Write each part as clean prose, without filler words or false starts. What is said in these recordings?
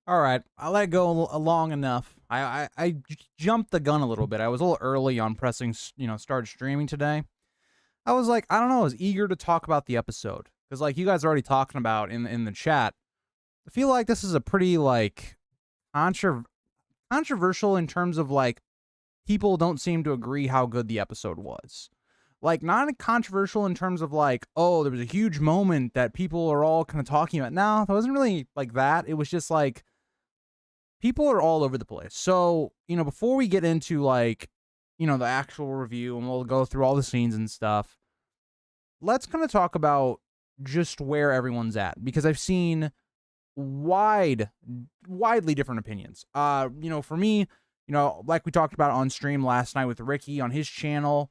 All right, I let it go long enough. I jumped the gun a little bit. I was a little early on pressing, start streaming today. I was like, I don't know, I was eager to talk about the episode because, like, you guys are already talking about in the chat. I feel like this is a pretty like contro- controversial in terms of like people don't seem to agree how good the episode was. Like, not controversial in terms of like, oh, there was a huge moment that people are all kind of talking about. No, it wasn't really like that. It was just like people are all over the place. So, before we get into like, the actual review and we'll go through all the scenes and stuff, let's kind of talk about just where everyone's at because I've seen widely different opinions. For me, like we talked about on stream last night with Ricky on his channel,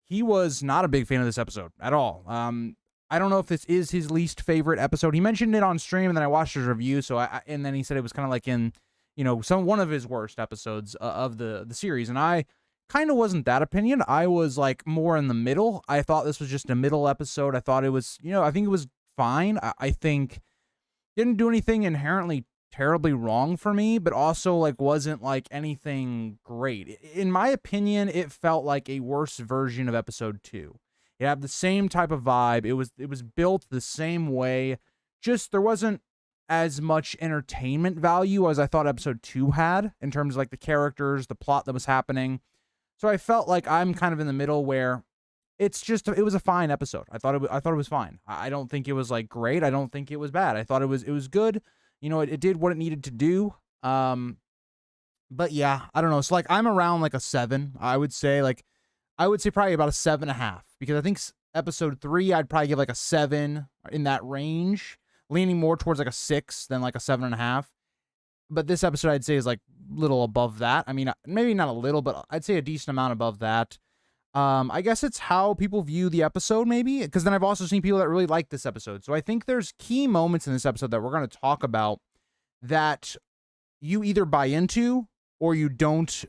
he was not a big fan of this episode at all. I don't know if this is his least favorite episode. He mentioned it on stream, and then I watched his review. And then he said it was kind of like in, one of his worst episodes of the series. And I kind of wasn't that opinion. I was like more in the middle. I thought this was just a middle episode. I thought it was, I think it was fine. I think didn't do anything inherently terribly wrong for me, but also like wasn't like anything great. In my opinion, it felt like a worse version of episode 2. It had the same type of vibe. It was built the same way. Just there wasn't as much entertainment value as I thought episode 2 had in terms of like the characters, the plot that was happening. So I felt like I'm kind of in the middle where it was a fine episode. I thought it was fine. I don't think it was like great. I don't think it was bad. I thought it was good. It did what it needed to do. But yeah, I don't know. So like I'm around like a 7. I would say probably about a 7.5 because I think episode 3 I'd probably give like a 7 in that range, leaning more towards like a 6 than like a 7.5. But this episode I'd say is like little above that. I mean, maybe not a little, but I'd say a decent amount above that. I guess it's how people view the episode, maybe, because then I've also seen people that really like this episode. So I think there's key moments in this episode that we're going to talk about that you either buy into or you don't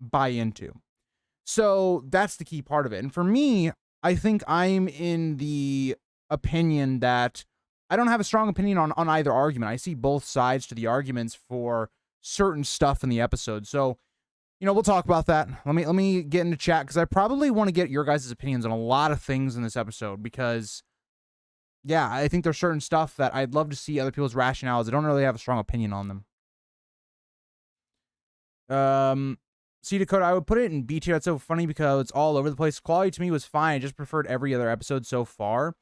buy into. So that's the key part of it. And for me, I think I'm in the opinion that I don't have a strong opinion on either argument. I see both sides to the arguments for certain stuff in the episode. So we'll talk about that. Let me get into chat because I probably want to get your guys' opinions on a lot of things in this episode because, yeah, I think there's certain stuff that I'd love to see other people's rationales. I don't really have a strong opinion on them. See, Dakota, I would put it in B tier. That's so funny because it's all over the place. Quality to me was fine. I just preferred every other episode so far.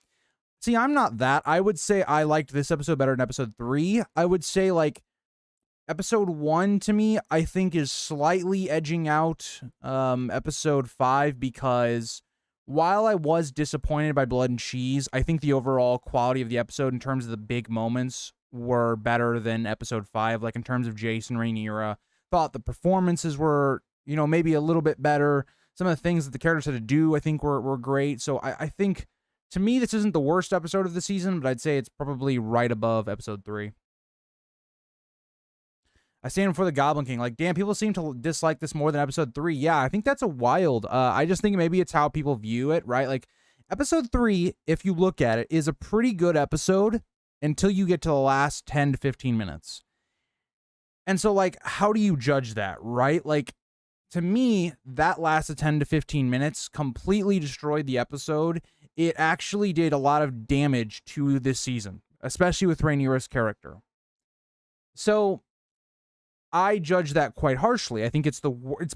See, I'm not that. I would say I liked this episode better than episode 3. I would say, like, episode 1 to me, I think, is slightly edging out episode 5 because while I was disappointed by Blood and Cheese, I think the overall quality of the episode in terms of the big moments were better than episode 5. Like in terms of Jason Rhaenyra, thought the performances were, maybe a little bit better. Some of the things that the characters had to do, I think, were great. So I think, to me, this isn't the worst episode of the season, but I'd say it's probably right above episode 3. I stand for the Goblin King. Like, damn, people seem to dislike this more than episode 3. Yeah, I think that's a wild. I just think maybe it's how people view it, right? Like, episode 3, if you look at it, is a pretty good episode until you get to the last 10 to 15 minutes. And so, like, how do you judge that, right? Like, to me, that lasted 10 to 15 minutes, completely destroyed the episode. It actually did a lot of damage to this season, especially with Rhaenyra's character. So I judge that quite harshly. I think it's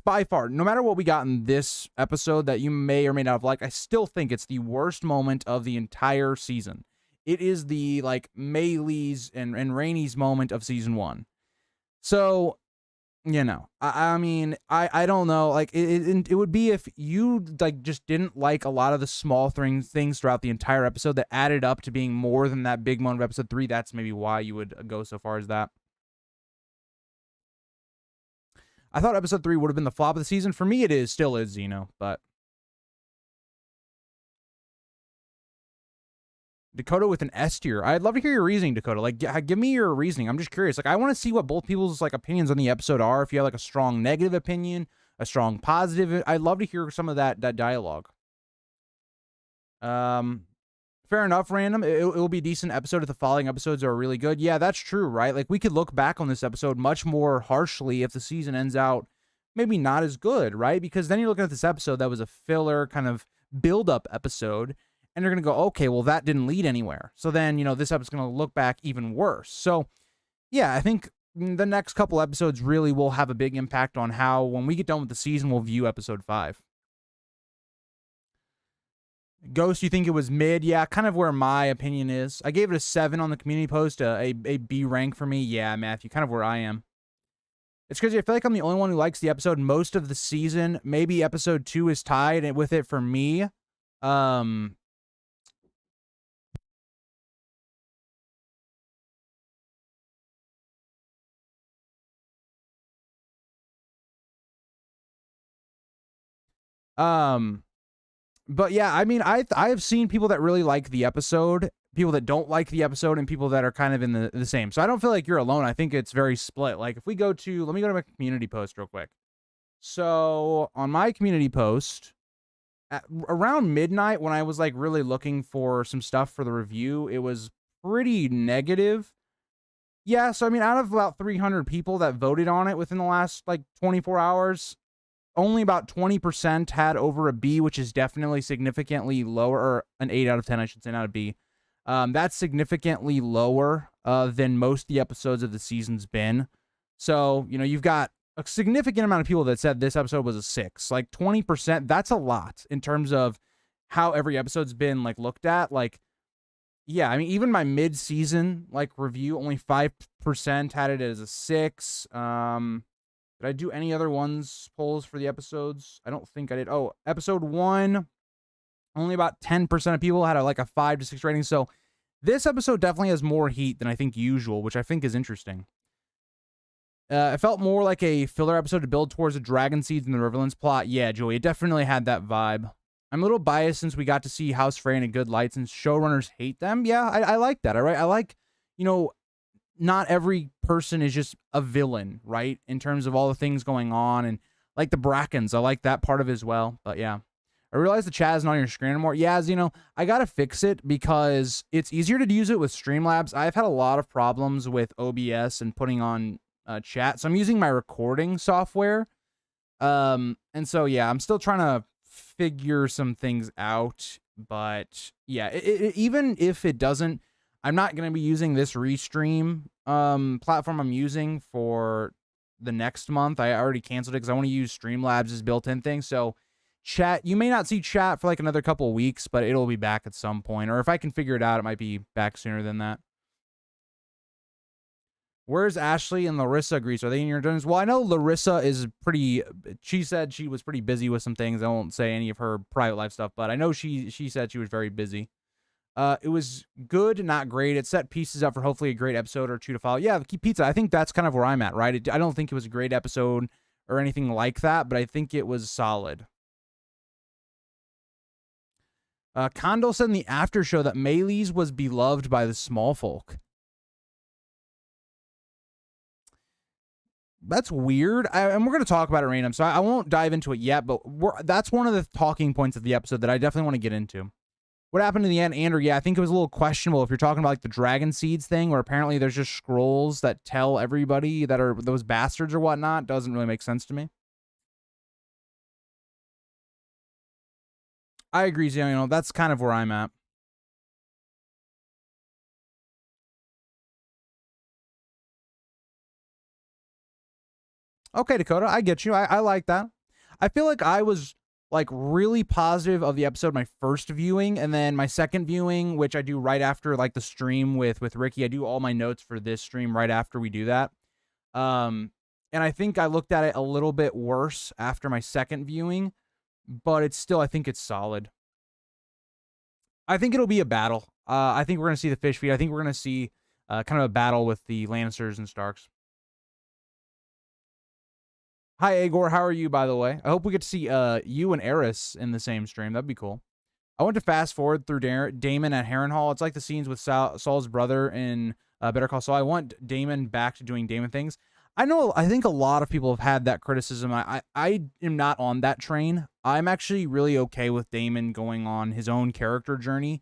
by far, no matter what we got in this episode that you may or may not have liked, I still think it's the worst moment of the entire season. It is the, like, Maylee's and Rhaenys moment of season 1. So, I mean, I don't know. Like, it would be if you, like, just didn't like a lot of the small things throughout the entire episode that added up to being more than that big moment of episode 3. That's maybe why you would go so far as that. I thought episode 3 would have been the flop of the season. For me, it still is, but Dakota with an S tier. I'd love to hear your reasoning, Dakota. Like, give me your reasoning. I'm just curious. Like, I want to see what both people's, like, opinions on the episode are. If you have, like, a strong negative opinion, a strong positive, I'd love to hear some of that dialogue. Fair enough, random. It will be a decent episode if the following episodes are really good. Yeah, that's true, right? Like, we could look back on this episode much more harshly if the season ends out maybe not as good, right? Because then you're looking at this episode that was a filler kind of build-up episode, and you're going to go, okay, well, that didn't lead anywhere. So then, this episode's going to look back even worse. So, yeah, I think the next couple episodes really will have a big impact on how, when we get done with the season, we'll view episode 5. Ghost, you think it was mid? Yeah, kind of where my opinion is. I gave it a 7 on the community post, a B rank for me. Yeah, Matthew, kind of where I am. It's crazy. I feel like I'm the only one who likes the episode most of the season. Maybe episode 2 is tied with it for me. But yeah, I mean, I've seen people that really like the episode, people that don't like the episode, and people that are kind of in the same. So I don't feel like you're alone. I think it's very split. Like, if we go to, let me go to my community post real quick. So on my community post, around midnight, when I was like really looking for some stuff for the review, it was pretty negative. Yeah, so I mean, out of about 300 people that voted on it within the last like 24 hours, only about 20% had over a B, which is definitely significantly lower, or an 8 out of 10, I should say, not a B. That's significantly lower than most of the episodes of the season's been. So, you've got a significant amount of people that said this episode was a 6. Like, 20%, that's a lot in terms of how every episode's been, like, looked at. Like, yeah, I mean, even my mid-season, like, review, only 5% had it as a 6. Did I do any other polls for the episodes? I don't think I did. Oh, episode 1, only about 10% of people had a 5 to 6 rating. So this episode definitely has more heat than I think usual, which I think is interesting. It felt more like a filler episode to build towards the Dragon Seeds and the Riverlands plot. Yeah, Joey, it definitely had that vibe. I'm a little biased since we got to see House Frey in a good light since showrunners hate them. Yeah, I like that, all right? I like, not every person is just a villain, right? In terms of all the things going on, and like the Brackens, I like that part of it as well. But yeah, I realize the chat isn't on your screen anymore. Yeah, I gotta fix it because it's easier to use it with Streamlabs. I've had a lot of problems with OBS and putting on chat, so I'm using my recording software. And so yeah, I'm still trying to figure some things out. But yeah, even if it doesn't, I'm not going to be using this Restream platform I'm using for the next month. I already canceled it because I want to use Streamlabs as built-in thing. So chat, you may not see chat for like another couple of weeks, but it'll be back at some point. Or if I can figure it out, it might be back sooner than that. Where's Ashley and Larissa, Grease? Are they in your dungeons? Well, I know Larissa is pretty... She said she was pretty busy with some things. I won't say any of her private life stuff, but I know she said she was very busy. It was good, not great. It set pieces up for hopefully a great episode or 2 to follow. Yeah, Keep Pizza, I think that's kind of where I'm at, right? I don't think it was a great episode or anything like that, but I think it was solid. Kondo said in the after show that Maylee's was beloved by the small folk. That's weird. And we're going to talk about it random, so I won't dive into it yet, but that's one of the talking points of the episode that I definitely want to get into. What happened in the end, Andrew? Yeah, I think it was a little questionable if you're talking about like the Dragon Seeds thing, where apparently there's just scrolls that tell everybody that are those bastards or whatnot. Doesn't really make sense to me. I agree, Zio. That's kind of where I'm at. Okay, Dakota, I get you. I like that. I feel like I was like really positive of the episode my first viewing, and then my second viewing, which I do right after like the stream with Ricky. I do all my notes for this stream right after we do that. And I think I looked at it a little bit worse after my second viewing, but it's still, I think it's solid. I think it'll be a battle. I think we're going to see the fish feed. I think we're going to see kind of a battle with the Lannisters and Starks. Hi, Agor. How are you, by the way? I hope we get to see you and Eris in the same stream. That'd be cool. I want to fast forward through Damon at Harrenhal. It's like the scenes with Saul's brother in Better Call Saul. I want Damon back to doing Damon things. I think a lot of people have had that criticism. I am not on that train. I'm actually really okay with Damon going on his own character journey.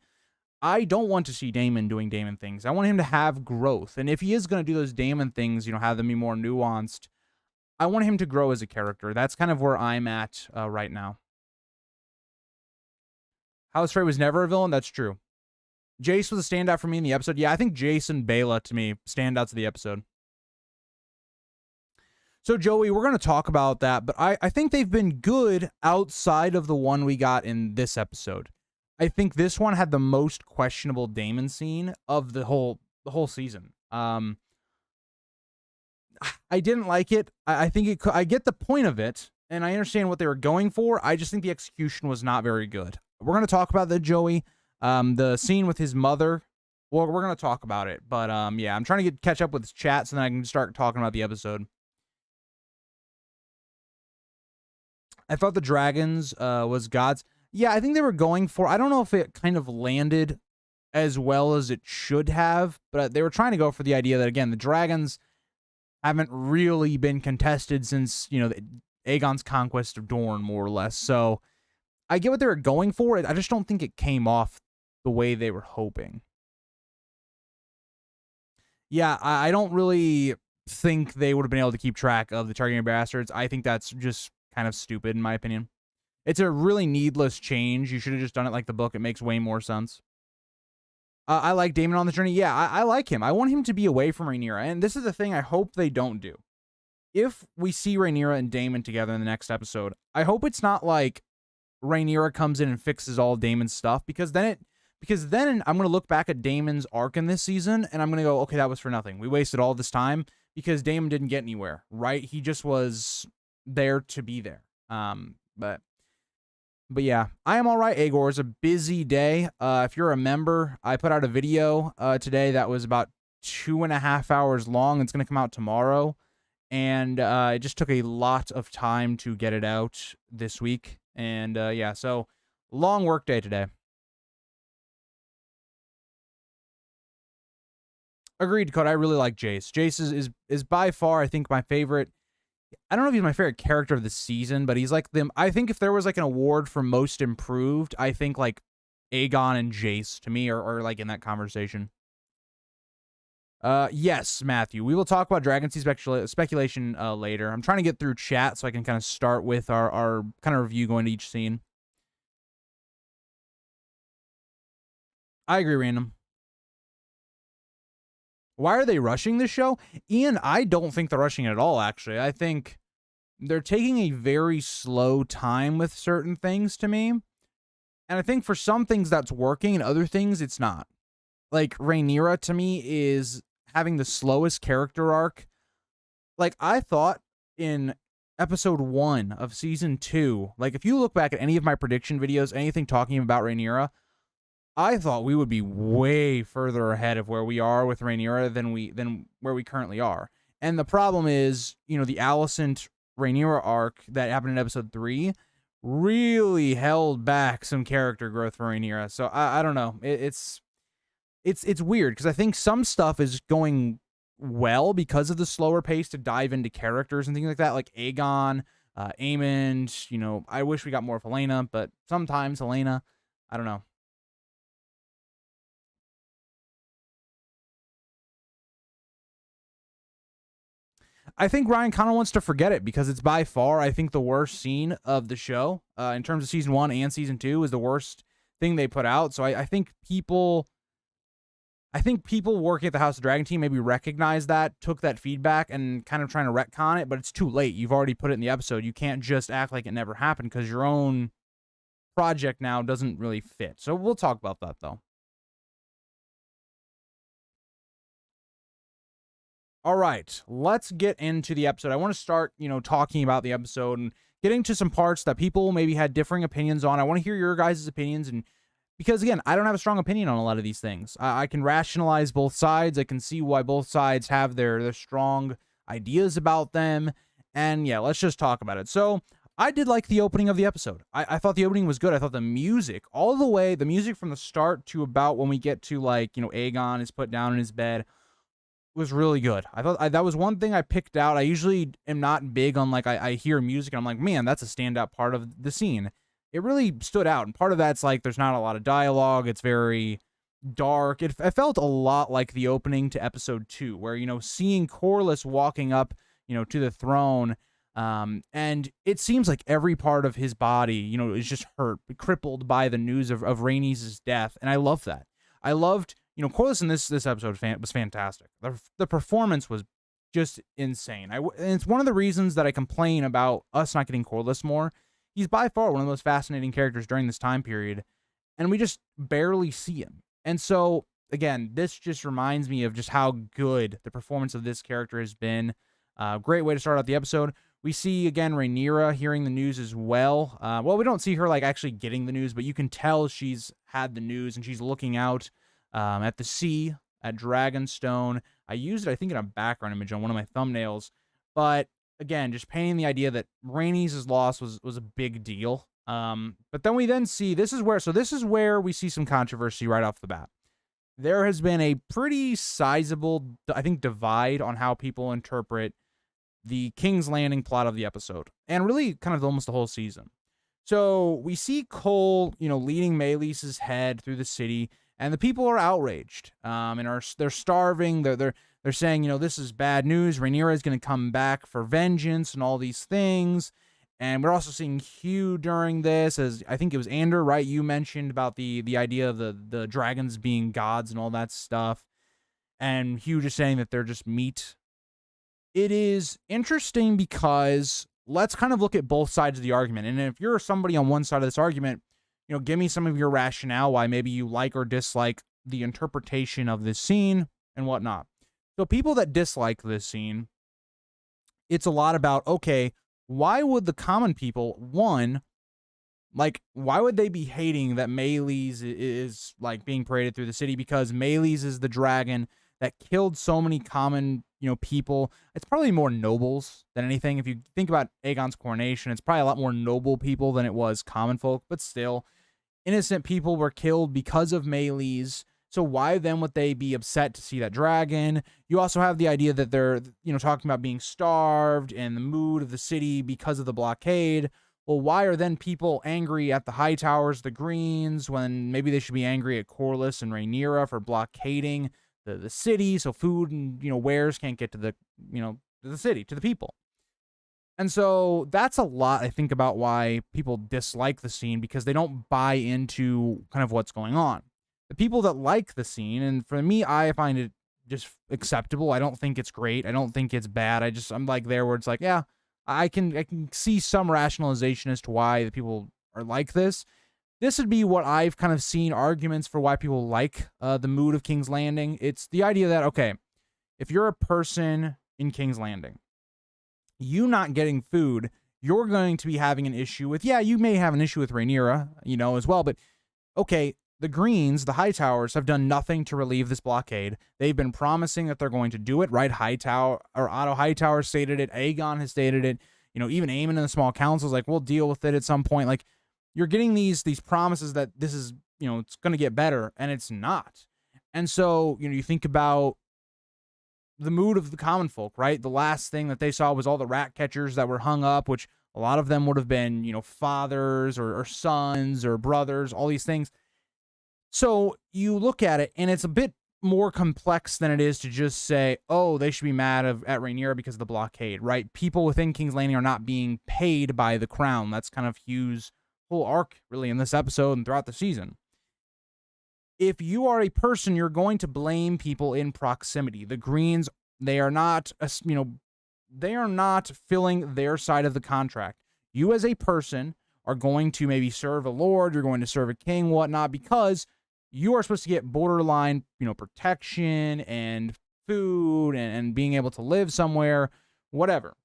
I don't want to see Damon doing Damon things. I want him to have growth. And if he is going to do those Damon things, have them be more nuanced, I want him to grow as a character. That's kind of where I'm at right now. House Frey was never a villain. That's true. Jace was a standout for me in the episode. Yeah, I think Jace and Bela, to me, standouts of the episode. So, Joey, we're going to talk about that, but I think they've been good outside of the one we got in this episode. I think this one had the most questionable Damon scene of the whole season. I didn't like it. I think I get the point of it, and I understand what they were going for. I just think the execution was not very good. We're going to talk about that, Joey. The scene with his mother. Well, we're going to talk about it, but yeah, I'm trying to catch up with his chat so then I can start talking about the episode. I thought the dragons was gods. Yeah, I think they were going for, I don't know if it kind of landed as well as it should have, but they were trying to go for the idea that, again, the dragons haven't really been contested since, Aegon's conquest of Dorne, more or less. So I get what they were going for. I just don't think it came off the way they were hoping. Yeah, I don't really think they would have been able to keep track of the Targaryen bastards. I think that's just kind of stupid, in my opinion. It's a really needless change. You should have just done it like the book. It makes way more sense. I like Damon on the journey. Yeah, I like him. I want him to be away from Rhaenyra. And this is the thing I hope they don't do. If we see Rhaenyra and Damon together in the next episode, I hope it's not like Rhaenyra comes in and fixes all Damon's stuff, because then I'm going to look back at Damon's arc in this season and I'm going to go, okay, that was for nothing. We wasted all this time because Damon didn't get anywhere, right? He just was there to be there. But yeah, I am all right, Aegor. It's a busy day. If you're a member, I put out a video today that was about 2.5 hours long. It's going to come out tomorrow. And it just took a lot of time to get it out this week. And yeah, so long work day today. Agreed, Dakota. I really like Jace. Jace is by far, I think, my favorite. I don't know if he's my favorite character of the season, but he's like them. I think if there was like an award for most improved, I think like Aegon and Jace to me are like in that conversation. Yes, Matthew. We will talk about Dragon Sea speculation later. I'm trying to get through chat so I can kind of start with our kind of review going to each scene. I agree, Random. Why are they rushing this show? Ian, I don't think they're rushing it at all, actually. I think they're taking a very slow time with certain things to me. And I think for some things that's working and other things it's not. Like, Rhaenyra, to me, is having the slowest character arc. Like, I thought in episode 1 of season 2, like, if you look back at any of my prediction videos, anything talking about Rhaenyra, I thought we would be way further ahead of where we are with Rhaenyra than where we currently are. And the problem is, the Alicent Rhaenyra arc that happened in episode 3 really held back some character growth for Rhaenyra. So I don't know. It's weird because I think some stuff is going well because of the slower pace to dive into characters and things like that, like Aegon, Aemond. I wish we got more of Helena, but sometimes Helena, I don't know. I think Ryan kind of wants to forget it because it's by far, I think, the worst scene of the show in terms of season 1 and season 2 is the worst thing they put out. So I think people working at the House of Dragon team maybe recognized that, took that feedback, and kind of trying to retcon it, but it's too late. You've already put it in the episode. You can't just act like it never happened because your own project now doesn't really fit. So we'll talk about that, though. All right, let's get into the episode. I want to start, talking about the episode and getting to some parts that people maybe had differing opinions on. I want to hear your guys' opinions, and because, again, I don't have a strong opinion on a lot of these things. I can rationalize both sides. I can see why both sides have their strong ideas about them, and yeah, let's just talk about it. So I did like the opening of the episode. I thought the opening was good. I thought the music, all the way, the music from the start to about when we get to, Aegon is put down in his bed, was really good. I thought that was one thing I picked out. I usually am not big on, I hear music and I'm like, man, that's a standout part of the scene. It really stood out. And part of that's there's not a lot of dialogue. It's very, dark. It felt a lot like the opening to episode 2, where, seeing Corlys walking up, to the throne, and it seems like every part of his body, is just hurt, crippled by the news of Rhaenys' death, and I love that. I loved, Corlys in this episode was fantastic. The performance was just insane. And it's one of the reasons that I complain about us not getting Corlys more. He's by far one of the most fascinating characters during this time period, and we just barely see him. And so, again, this just reminds me of just how good the performance of this character has been. Great way to start out the episode. We see, again, Rhaenyra hearing the news as well. Well, we don't see her, actually getting the news, but you can tell she's had the news, and she's looking out at the sea, at Dragonstone. I used it, I think, in a background image on one of my thumbnails. But, again, just painting the idea that Rhaenys' loss was a big deal. But then we see, this is where we see some controversy right off the bat. There has been a pretty sizable, I think, divide on how people interpret the King's Landing plot of the episode, and really kind of almost the whole season. So we see Cole, leading Meleys's head through the city, and the people are outraged, and they're starving. They're saying, this is bad news. Rhaenyra is going to come back for vengeance and all these things. And we're also seeing Hugh during this, as I think it was Ander, right? You mentioned about the idea of the dragons being gods and all that stuff. And Hugh just saying that they're just meat. It is interesting because let's kind of look at both sides of the argument. And if you're somebody on one side of this argument, give me some of your rationale why maybe you like or dislike the interpretation of this scene and whatnot. So people that dislike this scene, it's a lot about, okay, why would the common people, why would they be hating that Meleys is being paraded through the city? Because Meleys is the dragon that killed so many common, people. It's probably more nobles than anything. If you think about Aegon's coronation, it's probably a lot more noble people than it was common folk, but still, innocent people were killed because of Meleys. So why then would they be upset to see that dragon? You also have the idea that they're, talking about being starved and the mood of the city because of the blockade. Well, why are then people angry at the Hightowers, the Greens, when maybe they should be angry at Corlys and Rhaenyra for blockading the city, so food and, wares can't get to the, to the city, to the people. And so that's a lot, I think, about why people dislike the scene, because they don't buy into kind of what's going on. The people that like the scene, and for me, I find it just acceptable. I don't think it's great. I don't think it's bad. I'm there where it's yeah, I can see some rationalization as to why the people are like this. This would be what I've kind of seen arguments for why people like the mood of King's Landing. It's the idea that, okay, if you're a person in King's Landing, you not getting food, you're going to be having an issue with, you may have an issue with Rhaenyra, as well, but okay, the Greens, the Hightowers, have done nothing to relieve this blockade. They've been promising that they're going to do it, right? Otto Hightower stated it, Aegon has stated it, even Aemon in the small council is we'll deal with it at some point. You're getting these promises that this is, it's going to get better, and it's not. And so, you think about the mood of the common folk, right? The last thing that they saw was all the rat catchers that were hung up, which a lot of them would have been, fathers or sons or brothers, all these things. So you look at it, and it's a bit more complex than it is to just say, oh, they should be mad at Rhaenyra because of the blockade, right? People within King's Landing are not being paid by the crown. That's kind of Hugh's whole arc, really, in this episode and throughout the season. If you are a person, you're going to blame people in proximity. The Greens, they are not, they are not filling their side of the contract. You as a person are going to maybe serve a lord, you're going to serve a king, whatnot, because you are supposed to get borderline, protection and food and being able to live somewhere, whatever.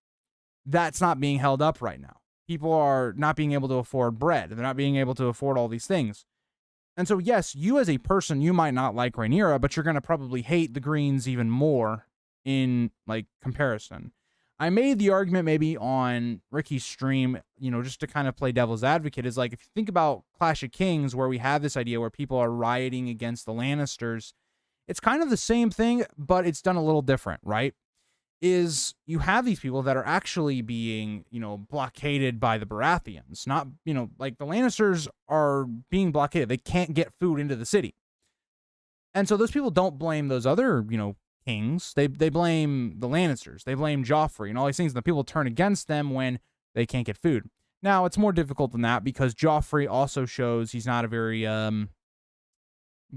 That's not being held up right now. People are not being able to afford bread. They're not being able to afford all these things. And so, yes, you as a person, you might not like Rhaenyra, but you're going to probably hate the Greens even more in, comparison. I made the argument maybe on Ricky's stream, just to kind of play devil's advocate, is if you think about Clash of Kings, where we have this idea where people are rioting against the Lannisters, it's kind of the same thing, but it's done a little different, right? Is you have these people that are actually being, blockaded by the Baratheons. Not, the Lannisters are being blockaded. They can't get food into the city. And so those people don't blame those other, kings. They blame the Lannisters. They blame Joffrey and all these things. And the people turn against them when they can't get food. Now, it's more difficult than that because Joffrey also shows he's not a very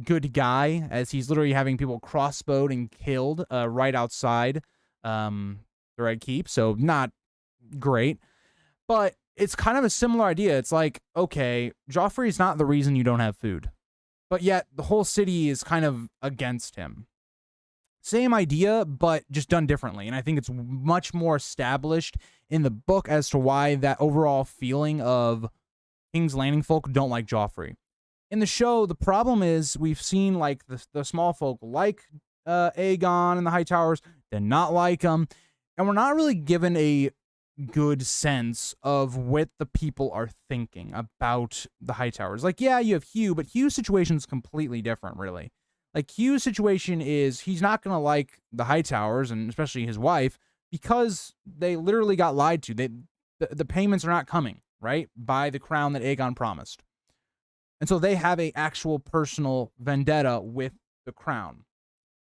good guy, as he's literally having people crossbowed and killed right outside the Red Keep. So not great. But it's kind of a similar idea. It's like, okay, Joffrey's not the reason you don't have food, but yet the whole city is kind of against him. Same idea, but just done differently. And I think it's much more established in the book as to why that overall feeling of King's Landing folk don't like Joffrey. In the show, the problem is we've seen like the small folk like Aegon and the High Towers, then not like him. And we're not really given a good sense of what the people are thinking about the High Towers. Like, yeah, you have Hugh, but Hugh's situation is completely different, really. Like, Hugh's situation is he's not going to like the High Towers, and especially his wife, because they literally got lied to. The payments are not coming, right, by the crown that Aegon promised. And so they have a actual personal vendetta with the crown.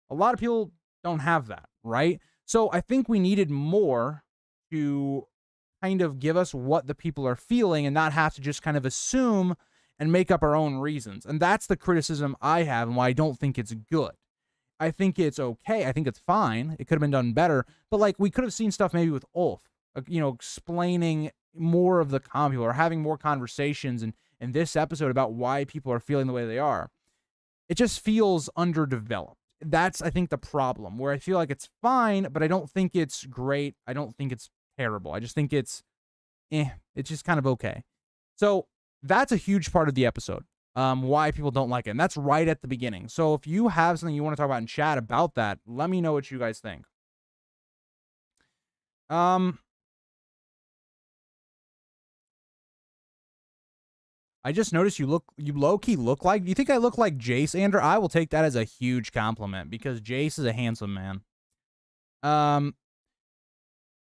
A lot of people don't have that, right? So I think we needed more to kind of give us what the people are feeling and not have to just kind of assume and make up our own reasons. And that's the criticism I have and why I don't think it's good. I think it's okay. I think it's fine. It could have been done better. But like, we could have seen stuff maybe with Ulf, explaining more of the common people or having more conversations in this episode about why people are feeling the way they are. It just feels underdeveloped. That's, I think, the problem, where I feel like it's fine, but I don't think it's great. I don't think it's terrible. I just think it's just kind of okay. So that's a huge part of the episode, why people don't like it. And that's right at the beginning. So if you have something you want to talk about in chat about that, let me know what you guys think. I just noticed you low-key look like, do you think I look like Jace, Andrew? I will take that as a huge compliment because Jace is a handsome man.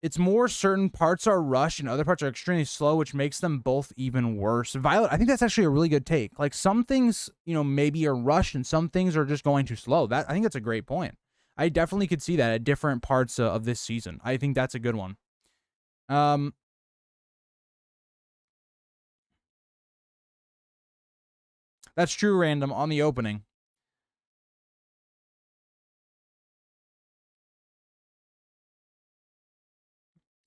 It's more certain parts are rushed and other parts are extremely slow, which makes them both even worse. Violet, I think that's actually a really good take. Like, some things, maybe are rushed and some things are just going too slow. I think that's a great point. I definitely could see that at different parts of this season. I think that's a good one. That's true, Random, on the opening.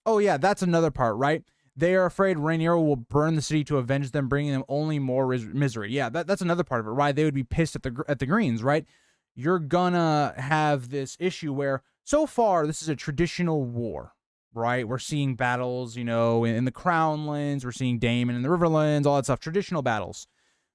Oh, yeah, that's another part, right? They are afraid Rhaenyra will burn the city to avenge them, bringing them only more misery. Yeah, that's another part of it, right? They would be pissed at the Greens, right? You're gonna have this issue where, so far, this is a traditional war, right? We're seeing battles, in the Crownlands. We're seeing Damon in the Riverlands, all that stuff, traditional battles.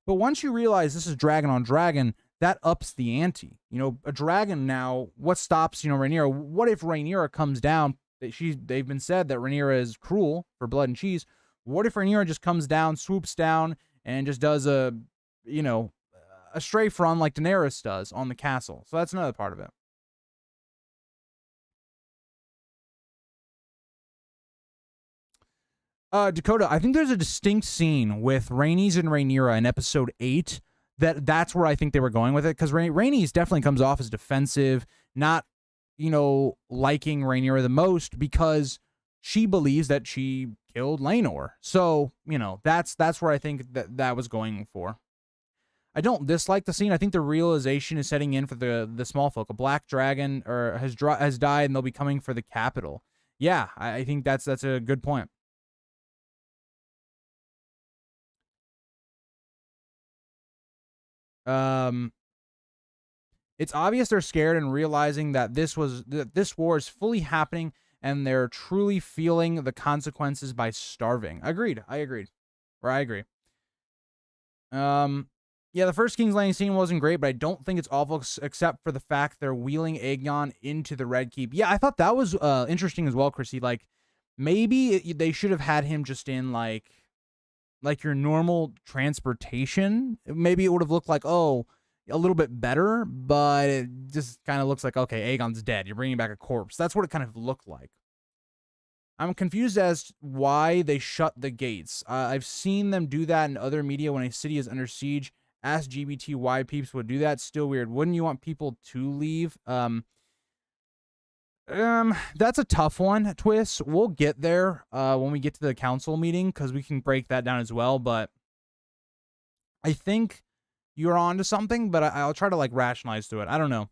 But once you realize this is dragon on dragon, that ups the ante. A dragon now, what stops, Rhaenyra? What if Rhaenyra comes down? They've been said that Rhaenyra is cruel for blood and cheese. What if Rhaenyra just comes down, swoops down, and just does a strafe run like Daenerys does on the castle? So that's another part of it. Dakota, I think there's a distinct scene with Rhaenys and Rhaenyra in episode 8 that's where I think they were going with it, because Rhaenys definitely comes off as defensive, not, liking Rhaenyra the most because she believes that she killed Laenor. So, that's where I think that was going for. I don't dislike the scene. I think the realization is setting in for the small folk. A black dragon has died, and they'll be coming for the capital. Yeah, I think that's a good point. It's obvious they're scared and realizing that this war is fully happening, and they're truly feeling the consequences by starving. I agree. Yeah, the first King's Landing scene wasn't great, but I don't think it's awful except for the fact they're wheeling Aegon into the Red Keep. Yeah, I thought that was interesting as well, Chrissy. Like, maybe they should have had him just in like your normal transportation. Maybe it would have looked like, a little bit better, but it just kind of looks like, okay, Aegon's dead. You're bringing back a corpse. That's what it kind of looked like. I'm confused as to why they shut the gates. I've seen them do that in other media when a city is under siege, Ask GBT why peeps would do that. Still weird. Wouldn't you want people to leave? That's a tough one, Twist. We'll get there when we get to the council meeting, because we can break that down as well. But I think you're on to something, but I'll try to like rationalize through it. I don't know.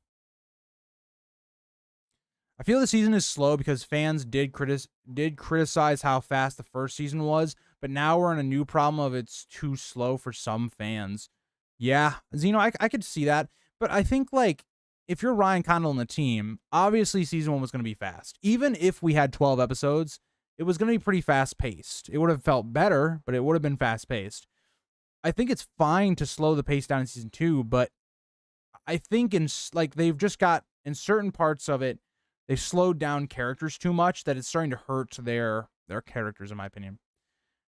I feel the season is slow because fans did criticize how fast the first season was, but now we're in a new problem of it's too slow for some fans. Yeah, Zeno, I could see that, but I think like if you're Ryan Condal and the team, obviously season 1 was going to be fast. Even if we had 12 episodes, it was going to be pretty fast paced. It would have felt better, but it would have been fast paced. I think it's fine to slow the pace down in season 2, but I think in like they've just got in certain parts of it, they've slowed down characters too much that it's starting to hurt their characters, in my opinion.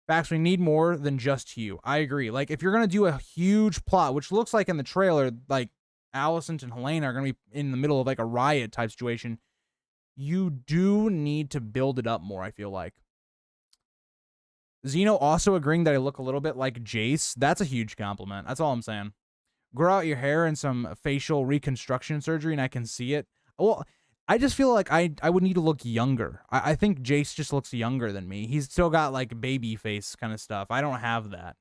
Facts, we need more than just Hugh. I agree. Like, if you're going to do a huge plot, which looks like in the trailer, like, Alicent and Helena are going to be in the middle of, like, a riot type situation, you do need to build it up more, I feel like. Zeno also agreeing that I look a little bit like Jace. That's a huge compliment. That's all I'm saying. Grow out your hair and some facial reconstruction surgery, and I can see it. Well, I just feel like I would need to look younger. I think Jace just looks younger than me. He's still got, like, baby face kind of stuff. I don't have that.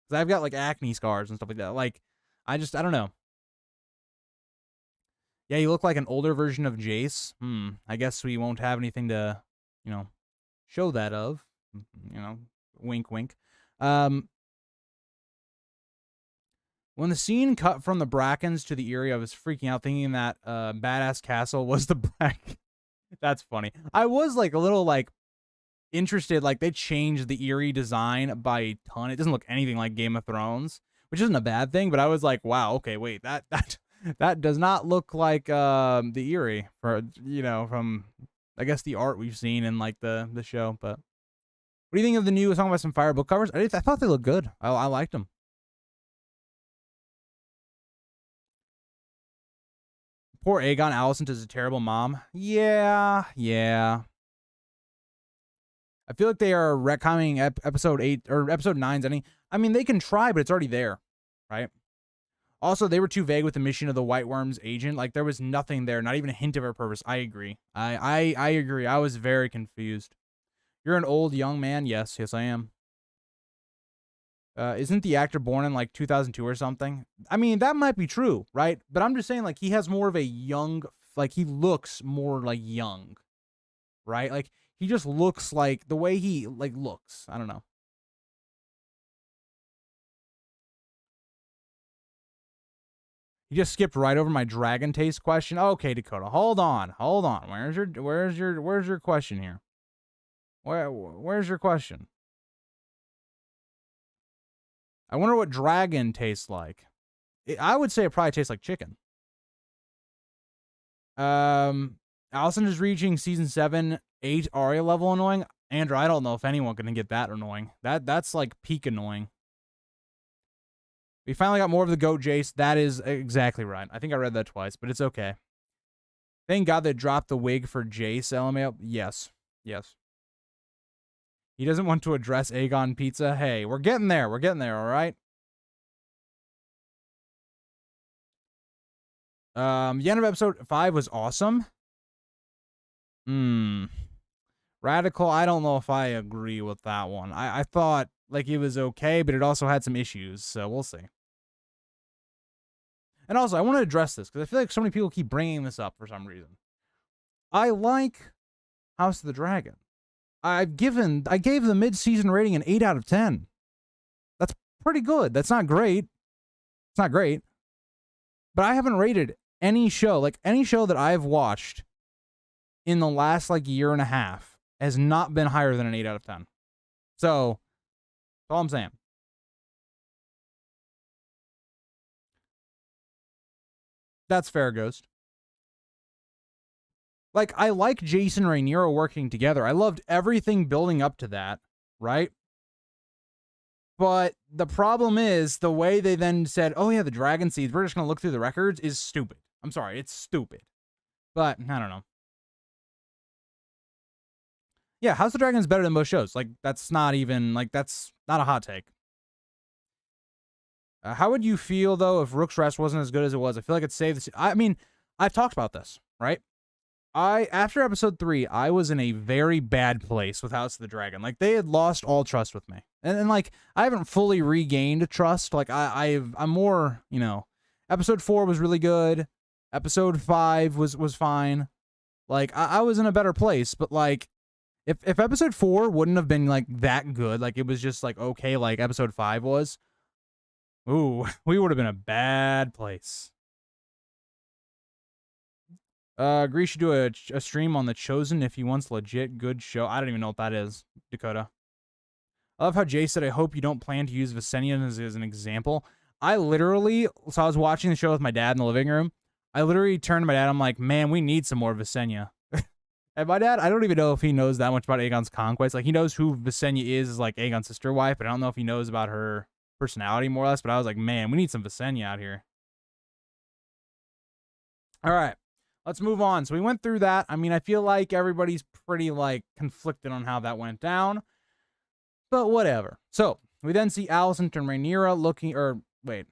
Because I've got, like, acne scars and stuff like that. Like, I don't know. Yeah, you look like an older version of Jace. I guess we won't have anything to, show that of. Wink, wink. When the scene cut from the Brackens to the Eyrie, I was freaking out thinking that Badass Castle was the Bracken. That's funny. I was like a little like interested, like they changed the Eyrie design by a ton. It doesn't look anything like Game of Thrones, which isn't a bad thing, but I was like, wow, okay, wait, that does not look like the Eyrie for from I guess the art we've seen in like the show. But what do you think of the new Song of Ice and Fire book covers? I thought they looked good. I liked them. Poor Aegon. Alicent is a terrible mom. Yeah. I feel like they are retconning episode 8 or episode 9's ending. I mean, they can try, but it's already there, right? Also, they were too vague with the mission of the White Worm's agent. Like, there was nothing there, not even a hint of her purpose. I agree. I agree. I was very confused. You're an old young man? Yes, I am. Isn't the actor born in like 2002 or something? I mean, that might be true, right? But I'm just saying, like, he has more of a young, like, he looks more like young, right? Like, he just looks like the way he like looks. I don't know. You just skipped right over my dragon taste question. Okay, Dakota, hold on. Where's your question here? Where's your question? I wonder what dragon tastes like. I would say it probably tastes like chicken. Alicent is reaching season 7, 8 Arya level annoying. Andrew, I don't know if anyone can get that annoying. That's like peak annoying. We finally got more of the goat Jace. That is exactly right. I think I read that twice, but it's okay. Thank God they dropped the wig for Jace, LMAO. Yes. He doesn't want to address Aegon Pizza. Hey, we're getting there, all right? The end of episode 5 was awesome. Radical, I don't know if I agree with that one. I thought, like, it was okay, but it also had some issues, so we'll see. And also, I want to address this, because I feel like so many people keep bringing this up for some reason. I like House of the Dragon. I gave the mid-season rating an 8 out of 10. That's pretty good. That's not great. It's not great. But I haven't rated any show that I've watched in the last, like, year and a half has not been higher than an 8 out of 10. So, that's all I'm saying. That's fair, Ghost. Like, I like Jason and Rhaenyra working together. I loved everything building up to that, right? But the problem is the way they then said, oh yeah, the dragon seeds, we're just going to look through the records is stupid. I'm sorry, it's stupid. But, I don't know. Yeah, House of the Dragon is better than most shows. Like, that's not even, like, that's not a hot take. How would you feel, though, if Rook's Rest wasn't as good as it was? I feel like it saved the... I mean, I've talked about this, right? After episode 3, I was in a very bad place with House of the Dragon. Like, they had lost all trust with me. And like, I haven't fully regained trust. Like, I'm more, you know... Episode 4 was really good. Episode 5 was fine. Like, I was in a better place, but like... If episode 4 wouldn't have been, like, that good, like, it was just, like, okay, like episode 5 was... Ooh, we would have been a bad place. Grease should do a stream on The Chosen if he wants legit good show. I don't even know what that is, Dakota. I love how Jay said, I hope you don't plan to use Visenya as an example. I literally, so I was watching the show with my dad in the living room. I literally turned to my dad, I'm like, man, we need some more Visenya. And my dad, I don't even know if he knows that much about Aegon's conquest. Like, he knows who Visenya is like Aegon's sister wife, but I don't know if he knows about her personality more or less. But I was like, man, we need some Visenya out here. All right, let's move on. So we went through that. I mean, I feel like everybody's pretty like conflicted on how that went down, but whatever. So we then see Alicent and Rhaenyra looking, or wait.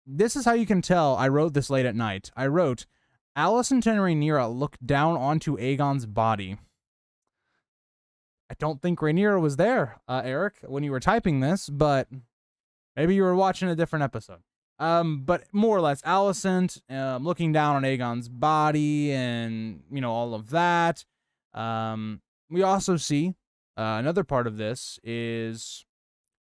This is how you can tell I wrote this late at night. I wrote, Alicent and Rhaenyra look down onto Aegon's body. I don't think Rhaenyra was there, Eric, when you were typing this, but maybe you were watching a different episode. But more or less, Alicent looking down on Aegon's body and, you know, all of that. We also see another part of this is...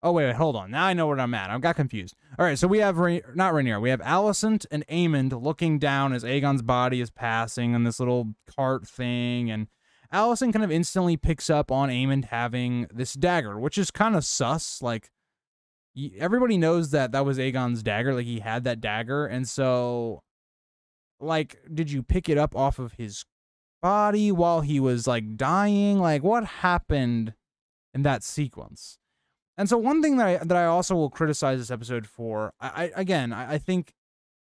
Oh, wait, hold on. Now I know where I'm at. I got confused. All right, so we have, not Rhaenyra, we have Alicent and Aemond looking down as Aegon's body is passing on this little cart thing, and Alicent kind of instantly picks up on Aemond having this dagger, which is kind of sus. Like, everybody knows that that was Aegon's dagger, like, he had that dagger, and so, like, did you pick it up off of his body while he was, like, dying? Like, what happened in that sequence? And so one thing that I also will criticize this episode for, I think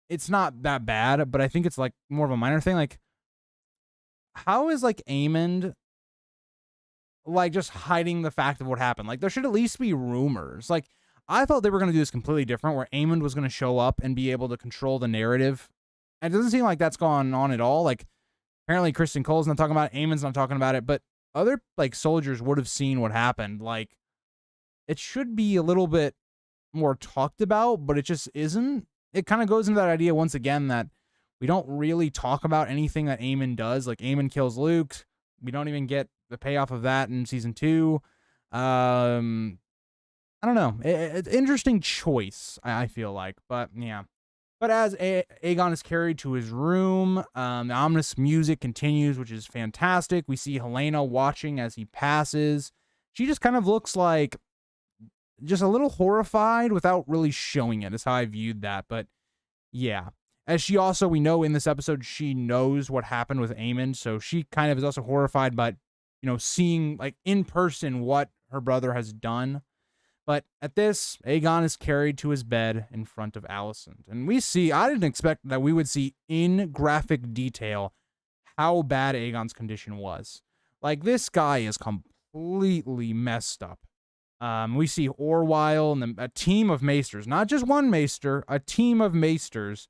it's not that bad, but I think it's like more of a minor thing. Like, how is like Aemond like just hiding the fact of what happened? Like, there should at least be rumors. Like, I thought they were going to do this completely different, where Aemond was going to show up and be able to control the narrative. And it doesn't seem like that's gone on at all. Like, apparently Kristen Cole's not talking about it, Aemond's not talking about it, but other like soldiers would have seen what happened. Like, it should be a little bit more talked about, but it just isn't. It kind of goes into that idea once again that we don't really talk about anything that Aemond does. Like, Aemond kills Luke. We don't even get the payoff of that in season 2. I don't know. It's interesting choice, I feel like. But, yeah. But as Aegon is carried to his room, the ominous music continues, which is fantastic. We see Helena watching as he passes. She just kind of looks like just a little horrified without really showing it, is how I viewed that. But yeah, as she also, we know in this episode, she knows what happened with Aemond, so she kind of is also horrified, but, you know, seeing like in person what her brother has done. But at this, Aegon is carried to his bed in front of Alicent, and we see, I didn't expect that we would see in graphic detail how bad Aegon's condition was. Like, this guy is completely messed up. We see Orwyle and a team of maesters, not just one maester, a team of maesters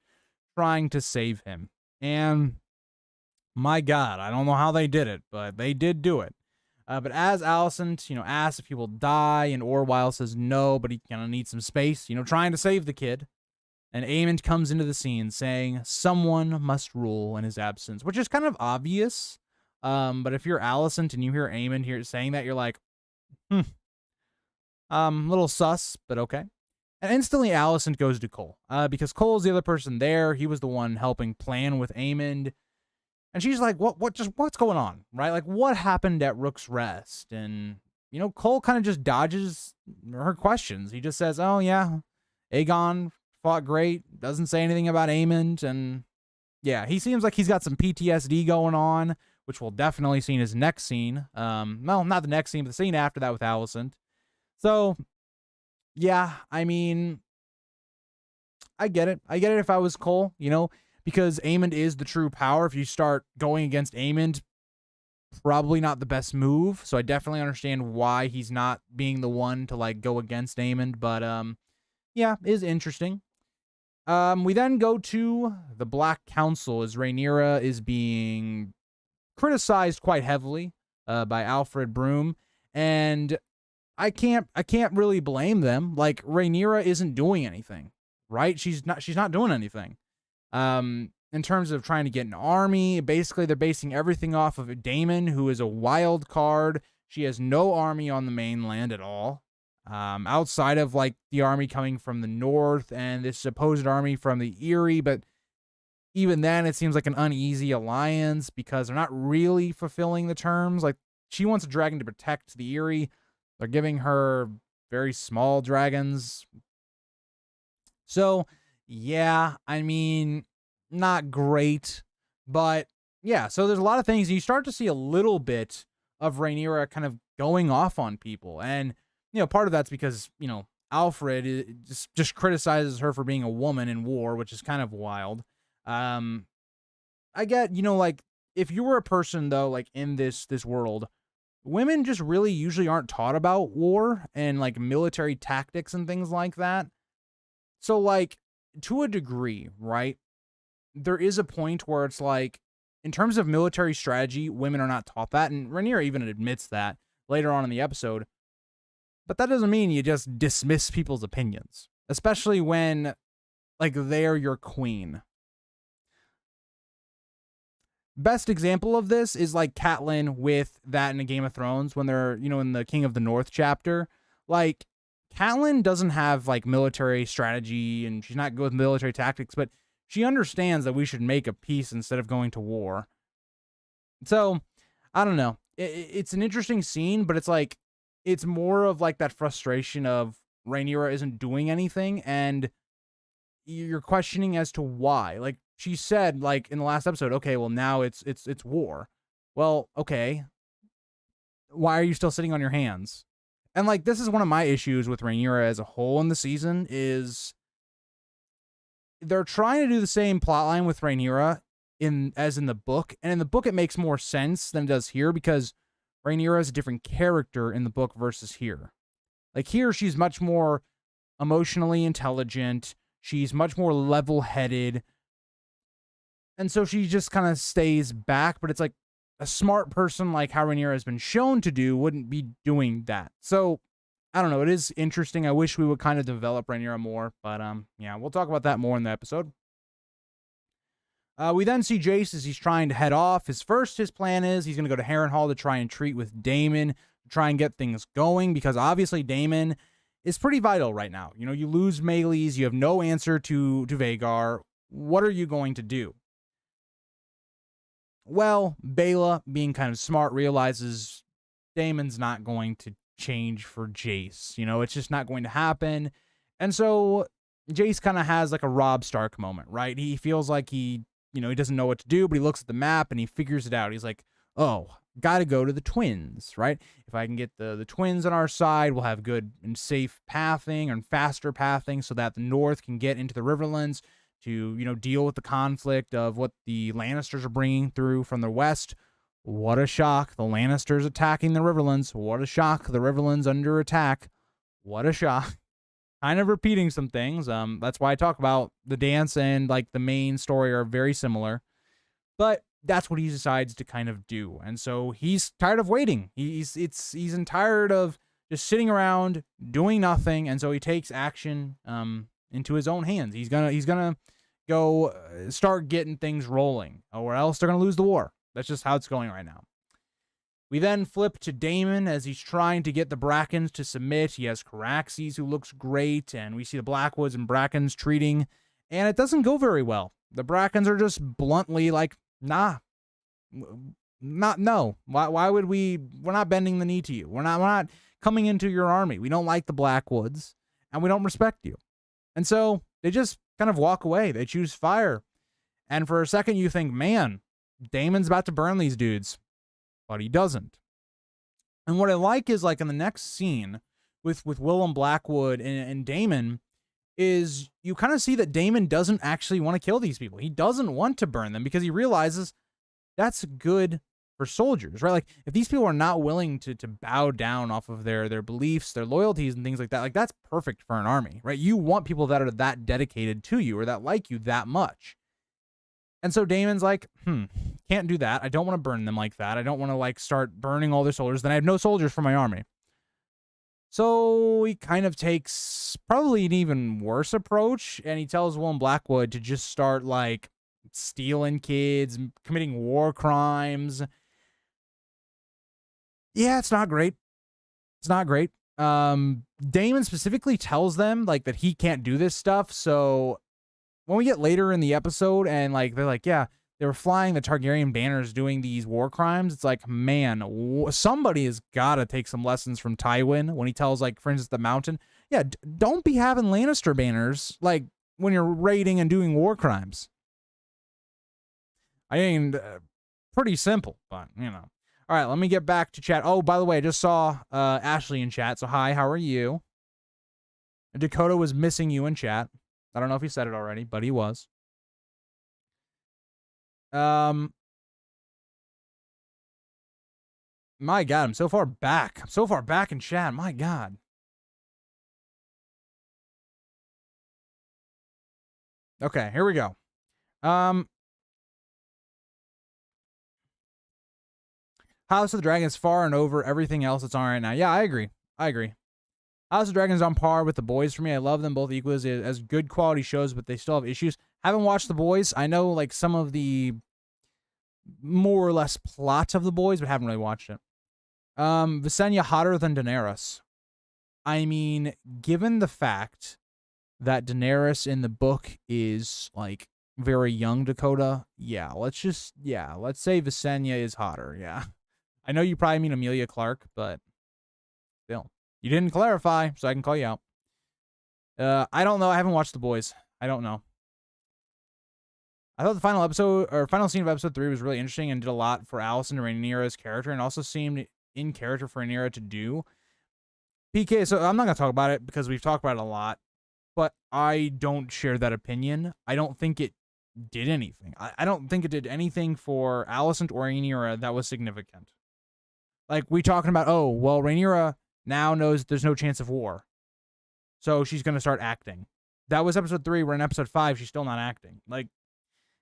trying to save him. And my God, I don't know how they did it, but they did do it. But as Alicent, you know, asks if he will die, and Orwyle says no, but he kind of needs some space, you know, trying to save the kid. And Aemond comes into the scene saying, someone must rule in his absence, which is kind of obvious. But if you're Alicent and you hear Aemond here saying that, you're like, little sus, but okay. And instantly Alicent goes to Cole, because Cole's the other person there. He was the one helping plan with Aemond. And she's like, what's going on, right? Like, what happened at Rook's Rest? And, you know, Cole kind of just dodges her questions. He just says, oh, yeah, Aegon fought great, doesn't say anything about Aemond. And, yeah, he seems like he's got some PTSD going on, which we'll definitely see in his next scene. Well, not the next scene, but the scene after that with Alicent. So, yeah, I mean, I get it. I get it if I was Cole, you know, because Aemond is the true power. If you start going against Aemond, probably not the best move. So I definitely understand why he's not being the one to like go against Damon. But yeah, is interesting. We then go to the Black Council as Rhaenyra is being criticized quite heavily by Alfred Broom, and I can't really blame them. Like Rhaenyra isn't doing anything, right? She's not doing anything. In terms of trying to get an army, basically they're basing everything off of Damon, who is a wild card. She has no army on the mainland at all. Outside of like the army coming from the north and this supposed army from the Eyrie, but even then it seems like an uneasy alliance because they're not really fulfilling the terms. Like she wants a dragon to protect the Eyrie. They're giving her very small dragons. So yeah, I mean, not great, but yeah, so there's a lot of things. You start to see a little bit of Rhaenyra kind of going off on people. And, part of that's because, Alfred just criticizes her for being a woman in war, which is kind of wild. I get, like, if you were a person, though, like, in this world, women just really usually aren't taught about war and, like, military tactics and things like that. So, like, to a degree, right, there is a point where it's like, in terms of military strategy, women are not taught that, and Rhaenyra even admits that later on in the episode. But that doesn't mean you just dismiss people's opinions, especially when, like, they're your queen. Best example of this is, like, Catelyn with that in a Game of Thrones when they're, in the King of the North chapter. Like, Catelyn doesn't have, like, military strategy, and she's not good with military tactics, but she understands that we should make a peace instead of going to war. So, I don't know. It's an interesting scene, but it's like, it's more of like that frustration of Rhaenyra isn't doing anything, and you're questioning as to why. Like she said, like in the last episode, okay, well now it's war. Well, okay, why are you still sitting on your hands? And like this is one of my issues with Rhaenyra as a whole in the season is they're trying to do the same plotline with Rhaenyra as in the book, and in the book it makes more sense than it does here because Rhaenyra is a different character in the book versus here. Like here, she's much more emotionally intelligent. She's much more level-headed. And so she just kind of stays back, but it's like a smart person like how Rhaenyra has been shown to do wouldn't be doing that. So, I don't know. It is interesting. I wish we would kind of develop Rhaenyra more, but yeah, we'll talk about that more in the episode. We then see Jace as he's trying to head off. His plan is he's going to go to Harrenhal to try and treat with Damon, to try and get things going, because obviously Damon is pretty vital right now. You lose Meleys, you have no answer to Vhagar. What are you going to do? Well, Baela, being kind of smart, realizes Damon's not going to change for Jace. It's just not going to happen. And so Jace kind of has like a Robb Stark moment, right? He feels like he doesn't know what to do, but he looks at the map and he figures it out. He's like, oh, gotta go to the twins, right? If I can get the twins on our side, we'll have good and safe pathing and faster pathing so that the North can get into the Riverlands to, deal with the conflict of what the Lannisters are bringing through from the west. What a shock. The Lannisters attacking the Riverlands. What a shock. The Riverlands under attack. What a shock. Kind of repeating some things. That's why I talk about the dance and like the main story are very similar, but that's what he decides to kind of do. And so he's tired of waiting. He's tired of just sitting around doing nothing. And so he takes action, into his own hands. He's gonna go start getting things rolling, or else they're gonna lose the war. That's just how it's going right now. We then flip to Damon as he's trying to get the Brackens to submit. He has Caraxes, who looks great, and we see the Blackwoods and Brackens treating, and it doesn't go very well. The Brackens are just bluntly like, no. Why would we're not bending the knee to you. We're not coming into your army. We don't like the Blackwoods, and we don't respect you. And so they just kind of walk away. They choose fire. And for a second you think, man, Damon's about to burn these dudes. But he doesn't. And what I like is like in the next scene with Willem Blackwood and Damon is you kind of see that Damon doesn't actually want to kill these people. He doesn't want to burn them because he realizes that's good for soldiers, right? Like if these people are not willing to bow down off of their beliefs, their loyalties and things like that, like that's perfect for an army, right? You want people that are that dedicated to you or that like you that much. And so Damon's like, can't do that. I don't want to burn them like that. I don't want to like start burning all their soldiers. Then I have no soldiers for my army. So he kind of takes probably an even worse approach, and he tells Willem Blackwood to just start like stealing kids, committing war crimes. Yeah, it's not great. It's not great. Damon specifically tells them like that he can't do this stuff. So when we get later in the episode and like they're like, yeah, they were flying the Targaryen banners doing these war crimes. It's like, man, somebody has got to take some lessons from Tywin when he tells, like, for instance, the Mountain, yeah, don't be having Lannister banners like when you're raiding and doing war crimes. I mean, pretty simple, but you know. All right, let me get back to chat. Oh, by the way, I just saw Ashley in chat. So hi, how are you? Dakota was missing you in chat. I don't know if he said it already, but he was. My God, I'm so far back. I'm so far back in chat. My God. Okay, here we go. House of the Dragon is far and over everything else that's on right now. Yeah, I agree. House of the Dragon is on par with The Boys for me. I love them both equally as good quality shows, but they still have issues. Haven't watched The Boys. I know like some of the more or less plot of The Boys, but haven't really watched it. Visenya hotter than Daenerys. I mean, given the fact that Daenerys in the book is like very young Dakota, let's say Visenya is hotter. Yeah. I know you probably mean Emilia Clarke, but still. You didn't clarify, so I can call you out. I don't know. I haven't watched The Boys. I don't know. I thought the final scene of episode 3 was really interesting and did a lot for Alicent and Rhaenyra's character, and also seemed in character for Rhaenyra to do. PK, so I'm not going to talk about it because we've talked about it a lot, but I don't share that opinion. I don't think it did anything. I don't think it did anything for Alicent or Rhaenyra that was significant. Like, we talking about, oh, well, Rhaenyra now knows there's no chance of war, so she's going to start acting. That was episode 3. We're in episode 5. She's still not acting. Like,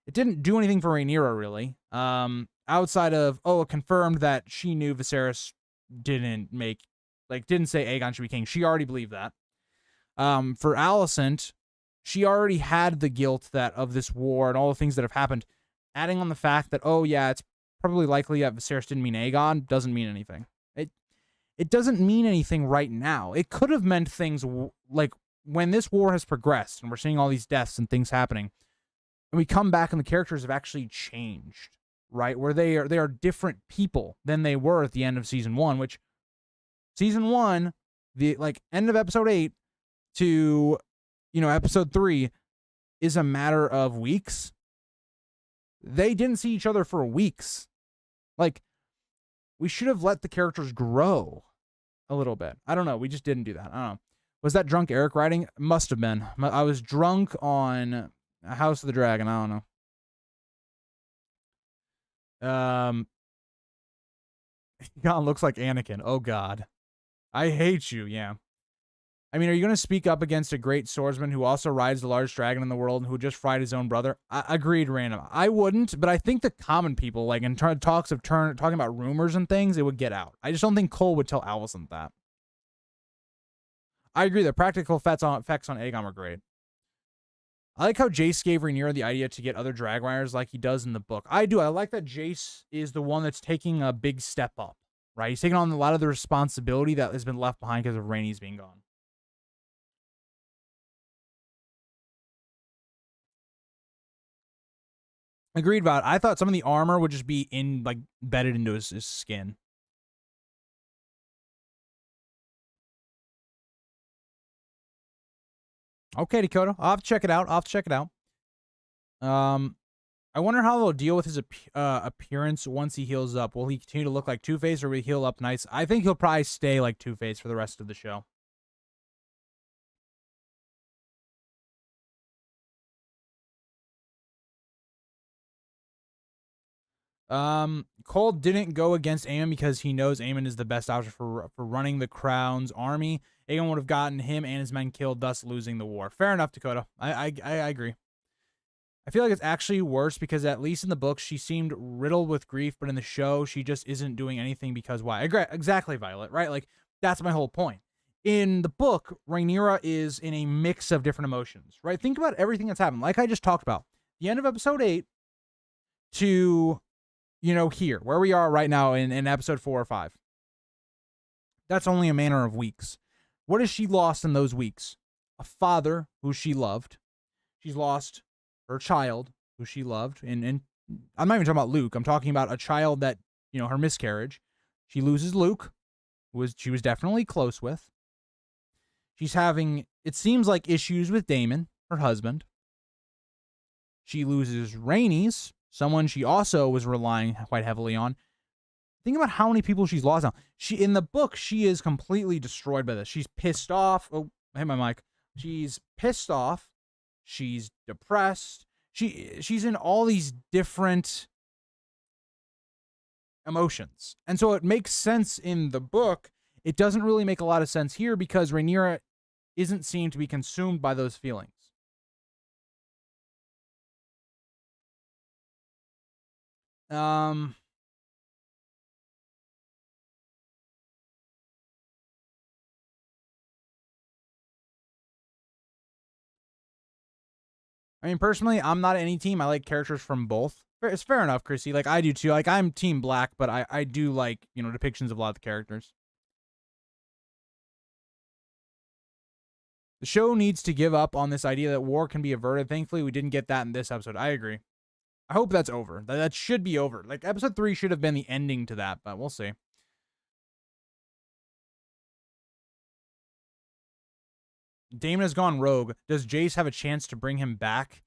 it didn't do anything for Rhaenyra, really. Outside of, it confirmed that she knew Viserys didn't say Aegon should be king. She already believed that. For Alicent, she already had the guilt of this war and all the things that have happened. Adding on the fact that, it's probably likely that Viserys didn't mean Aegon doesn't mean anything. It doesn't mean anything right now. It could have meant things like when this war has progressed and we're seeing all these deaths and things happening, and we come back and the characters have actually changed, right? Where they are different people than they were at the end of season 1, which season 1, the end of episode 8 to episode 3 is a matter of weeks. They didn't see each other for weeks. Like, we should have let the characters grow a little bit. I don't know. We just didn't do that. I don't know. Was that drunk Eric writing? Must have been. I was drunk on House of the Dragon. I don't know. Egon looks like Anakin. Oh, God. I hate you. Yeah. I mean, are you going to speak up against a great swordsman who also rides the largest dragon in the world and who just fried his own brother? Agreed, random. I wouldn't, but I think the common people, like in talks of talking about rumors and things, it would get out. I just don't think Cole would tell Alicent that. I agree. The practical effects on Aegon were great. I like how Jace gave Rhaenyra the idea to get other drag riders like he does in the book. I do. I like that Jace is the one that's taking a big step up, right? He's taking on a lot of the responsibility that has been left behind because of Rhaenys being gone. Agreed about it. I thought some of the armor would just be embedded into his skin. Okay, Dakota. I'll have to check it out. I wonder how they'll deal with his appearance once he heals up. Will he continue to look like Two-Face or will he heal up nice? I think he'll probably stay like Two-Face for the rest of the show. Cole didn't go against Aemon because he knows Aemon is the best option for running the Crown's army. Aemon would have gotten him and his men killed, thus losing the war. Fair enough, Dakota. I agree. I feel like it's actually worse because at least in the book, she seemed riddled with grief, but in the show, she just isn't doing anything because why? Exactly, Violet, right? Like, that's my whole point. In the book, Rhaenyra is in a mix of different emotions, right? Think about everything that's happened. Like I just talked about, the end of episode 8 to, here, where we are right now in episode 4 or 5. That's only a matter of weeks. What has she lost in those weeks? A father who she loved. She's lost her child who she loved. And I'm not even talking about Luke. I'm talking about a child that, her miscarriage. She loses Luke, who she was definitely close with. She's having, it seems like, issues with Damon, her husband. She loses Rhaenys, someone she also was relying quite heavily on. Think about how many people she's lost now. In the book, she is completely destroyed by this. She's pissed off. Oh, I hit my mic. She's pissed off. She's depressed. She's in all these different emotions. And so it makes sense in the book. It doesn't really make a lot of sense here because Rhaenyra isn't seen to be consumed by those feelings. I mean, personally, I'm not any team. I like characters from both. It's fair enough, Chrissy. Like, I do too. Like, I'm Team Black, but I do like, depictions of a lot of the characters. The show needs to give up on this idea that war can be averted. Thankfully, we didn't get that in this episode. I agree. I hope that's over. That should be over. Like, episode 3 should have been the ending to that, but we'll see. Damon has gone rogue. Does Jace have a chance to bring him back?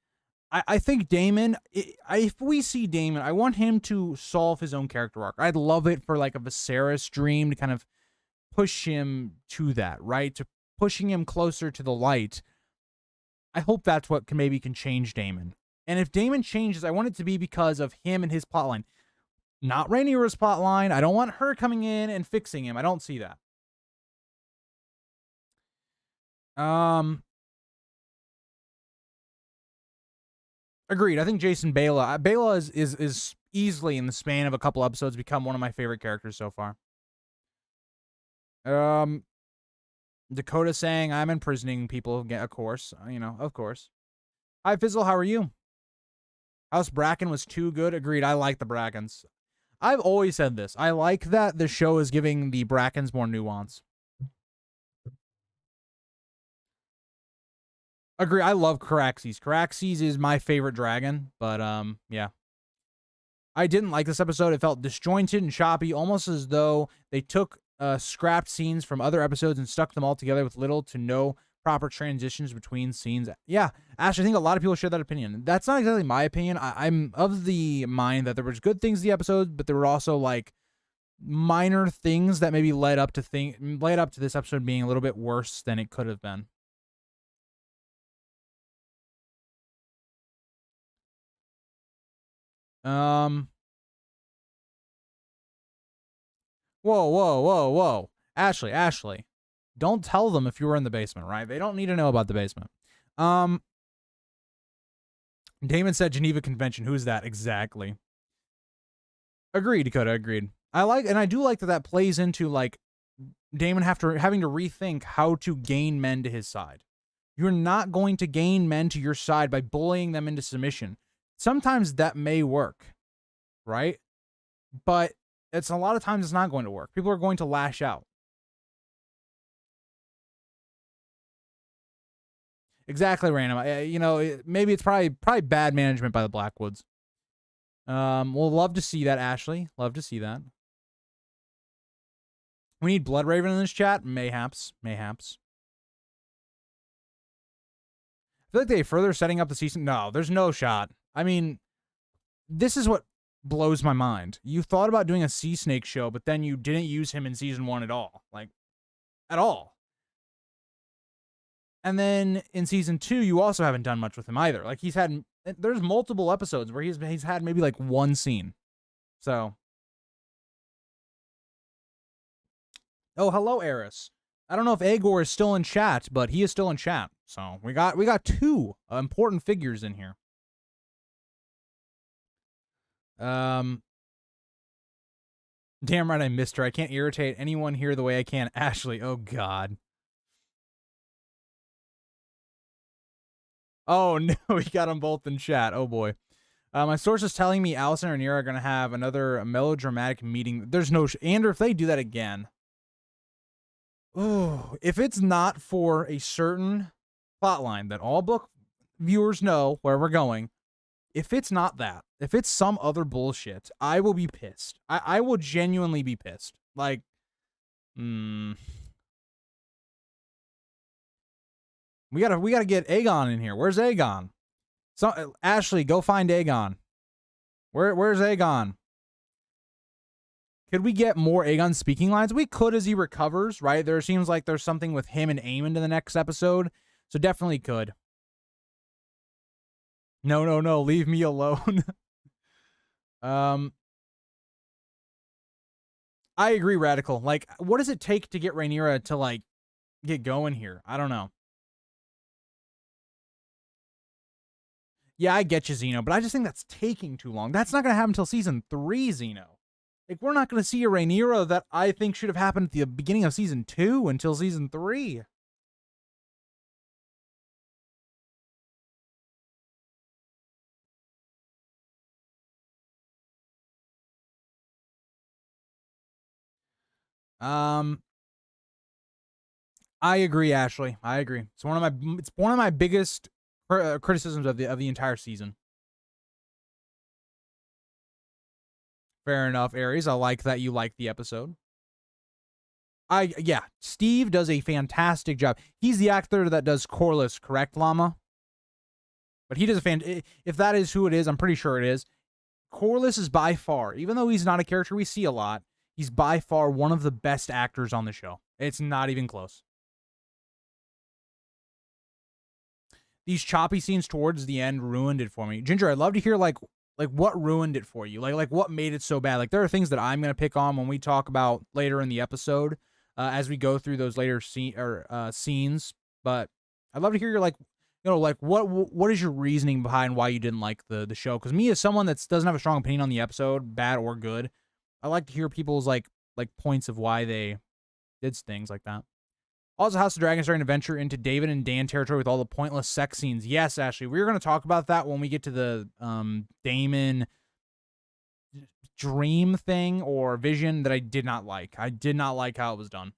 I think Damon, if we see Damon, I want him to solve his own character arc. I'd love it for like a Viserys dream to kind of push him to that, right? To pushing him closer to the light. I hope that's what maybe can change Damon. And if Damon changes, I want it to be because of him and his plotline. Not Rhaenyra's plotline. I don't want her coming in and fixing him. I don't see that. Agreed. I think Jason Bela is easily in the span of a couple episodes become one of my favorite characters so far. Dakota saying I'm imprisoning people again, of course. Of course. Hi Fizzle, how are you? House Bracken was too good. Agreed. I like the Brackens. I've always said this. I like that the show is giving the Brackens more nuance. Agree. I love Caraxes. Caraxes is my favorite dragon, but yeah. I didn't like this episode. It felt disjointed and choppy, almost as though they took scrapped scenes from other episodes and stuck them all together with little to no proper transitions between scenes. Yeah, Ash, I think a lot of people share that opinion. That's not exactly my opinion. I'm of the mind that there was good things in the episode, but there were also like minor things that maybe led up to this episode being a little bit worse than it could have been. Whoa. Ashley. Don't tell them if you were in the basement, right? They don't need to know about the basement. Damon said Geneva Convention. Who's that? Exactly. Agreed, Dakota, agreed. I do like that plays into, like, Damon having to rethink how to gain men to his side. You're not going to gain men to your side by bullying them into submission. Sometimes that may work, right? But it's a lot of times it's not going to work. People are going to lash out. Exactly, random. Maybe it's probably bad management by the Blackwoods. We'll love to see that, Ashley. Love to see that. We need Blood Raven in this chat? Mayhaps. I feel like they further setting up the season. No, there's no shot. I mean, this is what blows my mind. You thought about doing a Sea Snake show, but then you didn't use him in season 1 at all. Like, at all. And then in season 2, you also haven't done much with him either. Like, there's multiple episodes where he's had maybe like one scene. So, oh, hello, Eris. I don't know if Agor is still in chat, but he is still in chat. So we got two important figures in here. Damn right, I missed her. I can't irritate anyone here the way I can Ashley. Oh God. Oh no, we got them both in chat. Oh boy. My source is telling me Allison and Rhaenyra are gonna have another melodramatic meeting. There's no Andrew. If they do that again, oh, if it's not for a certain plotline that all book viewers know where we're going, if it's not that, if it's some other bullshit, I will be pissed. I will genuinely be pissed. Like, we gotta get Aegon in here. Where's Aegon? So Ashley, go find Aegon. Where's Aegon? Could we get more Aegon speaking lines? We could as he recovers, right? There seems like there's something with him and Aemond in the next episode, so definitely could. No, leave me alone. I agree, Radical. Like, what does it take to get Rhaenyra to, like, get going here? I don't know. Yeah, I get you, Zeno, but I just think that's taking too long. That's not going to happen until season 3, Zeno. Like, we're not going to see a Rhaenyra that I think should have happened at the beginning of season 2 until season 3. I agree, Ashley. I agree. It's one of my biggest criticisms of the entire season. Fair enough, Aries. I like that you like the episode. Yeah, Steve does a fantastic job. He's the actor that does Corlys, correct, Llama? But he does if that is who it is, I'm pretty sure it is. Corlys is by far, even though he's not a character we see a lot, he's by far one of the best actors on the show. It's not even close. These choppy scenes towards the end ruined it for me. Ginger, I'd love to hear like what ruined it for you? Like what made it so bad? Like there are things that I'm gonna pick on when we talk about later in the episode, as we go through those later scenes. But I'd love to hear your like what is your reasoning behind why you didn't like the show? Because me as someone that doesn't have a strong opinion on the episode, bad or good, I like to hear people's like points of why they did things like that. Also, House of Dragon starting to venture into David and Dan territory with all the pointless sex scenes. Yes, Ashley, we're going to talk about that when we get to the Damon dream thing or vision that I did not like. I did not like how it was done.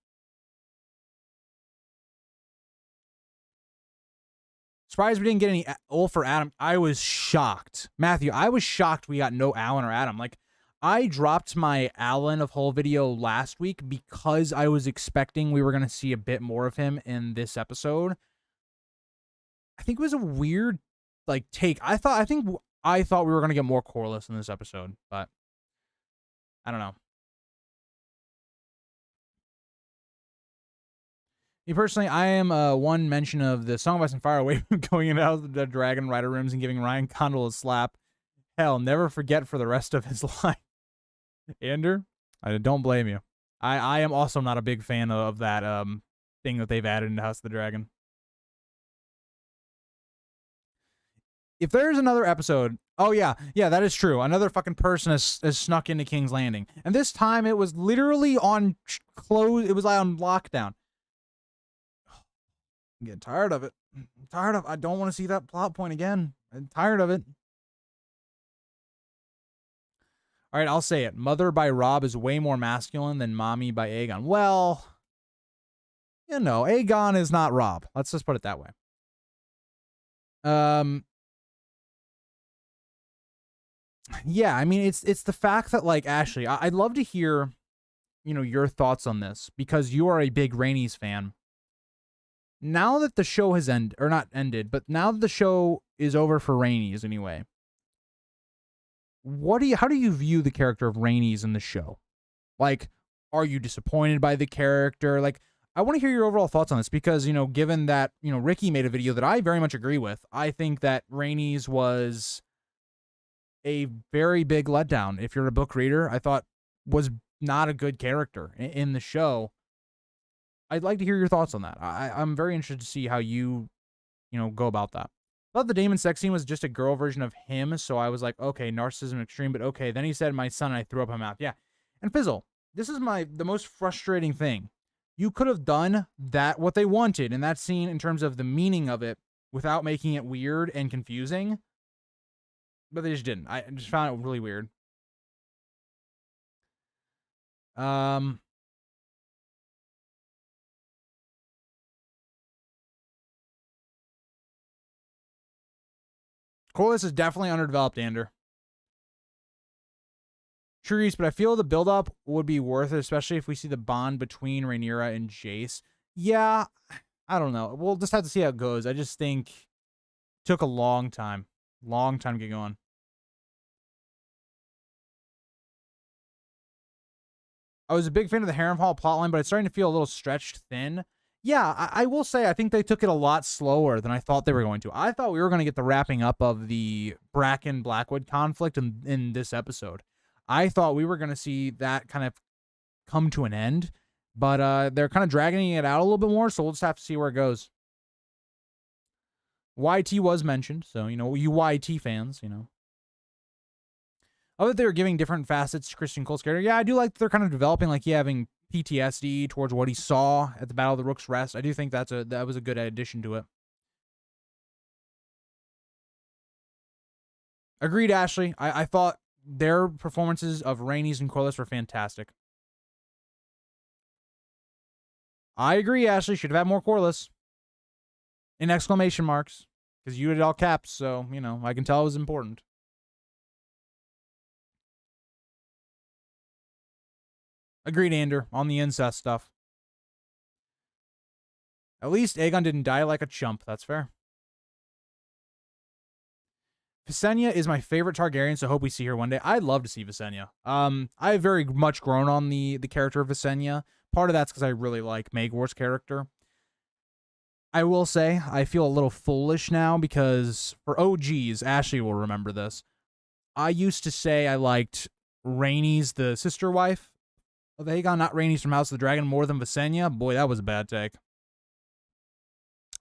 Surprised we didn't get any Ulf or Adam. I was shocked. Matthew, I was shocked we got no Alan or Adam. Like, I dropped my Alan of Hull video last week because I was expecting we were going to see a bit more of him in this episode. I think it was a weird take. I thought we were going to get more Corlys in this episode, but I don't know. Me personally, I am one mention of the Song of Ice and Fire away from going into House of the Dragon Rider rooms and giving Ryan Condal a slap. Hell, never forget for the rest of his life. Andrew, I don't blame you. I am also not a big fan of that thing that they've added into House of the Dragon. If there's another episode, oh yeah, that is true. Another fucking person has snuck into King's Landing, and this time it was literally on close. It was like on lockdown. I'm getting tired of it. I don't want to see that plot point again. I'm tired of it. All right, I'll say it. Mother by Robb is way more masculine than Mommy by Aegon. Well, Aegon is not Robb. Let's just put it that way. Yeah, I mean, it's the fact that, like, Ashley, I'd love to hear, your thoughts on this because you are a big Rhaenys fan. Now that the show has not ended, but now that the show is over for Rhaenys anyway, how do you view the character of Rhaenys in the show? Like, are you disappointed by the character? Like, I want to hear your overall thoughts on this because, given that, Ricky made a video that I very much agree with, I think that Rhaenys was a very big letdown. If you're a book reader, I thought was not a good character in the show. I'd like to hear your thoughts on that. I'm very interested to see how you go about that. I thought the Damon sex scene was just a girl version of him, so I was like, okay, narcissism extreme, but okay. Then he said, my son, and I threw up my mouth. Yeah. And Fizzle, this is the most frustrating thing. You could have done that, what they wanted in that scene in terms of the meaning of it without making it weird and confusing, but they just didn't. I just found it really weird. Corliss is definitely underdeveloped, Ander. True, but I feel the build-up would be worth it, especially if we see the bond between Rhaenyra and Jace. Yeah, I don't know. We'll just have to see how it goes. I just think it took a long time to get going. I was a big fan of the Harrenhal plotline, but it's starting to feel a little stretched thin. Yeah, I will say I think they took it a lot slower than I thought they were going to. I thought we were going to get the wrapping up of the Bracken-Blackwood conflict in this episode. I thought we were going to see that kind of come to an end, but they're kind of dragging it out a little bit more, so we'll just have to see where it goes. YT was mentioned, so, you YT fans, Other than they were giving different facets to Christian Cole's character, yeah, I do like that they're kind of developing, like, having PTSD towards what he saw at the Battle of the Rook's Rest. I do think that was a good addition to it. Agreed, Ashley. I thought their performances of Rhaenys and Corlys were fantastic. I agree, Ashley. Should have had more Corlys. In exclamation marks. Because you had it all caps, so, I can tell it was important. Agreed, Ander, on the incest stuff. At least Aegon didn't die like a chump. That's fair. Visenya is my favorite Targaryen, so I hope we see her one day. I'd love to see Visenya. I've very much grown on the character of Visenya. Part of that's because I really like Maegor's character. I will say, I feel a little foolish now because for OGs, Ashley will remember this. I used to say I liked Rhaenys, the sister wife of Aegon, not Rhaenys from House of the Dragon, more than Visenya. Boy, that was a bad take.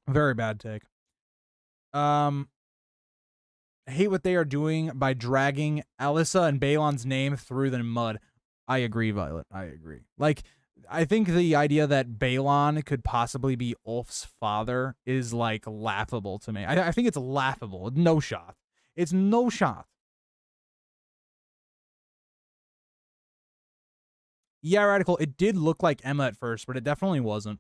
Very bad take. I hate what they are doing by dragging Alyssa and Balon's name through the mud. I agree, Violet. I agree. Like, I think the idea that Balon could possibly be Ulf's father is, like, laughable to me. I think it's laughable. No shot. It's no shot. Yeah, Radical, it did look like Emma at first, but it definitely wasn't.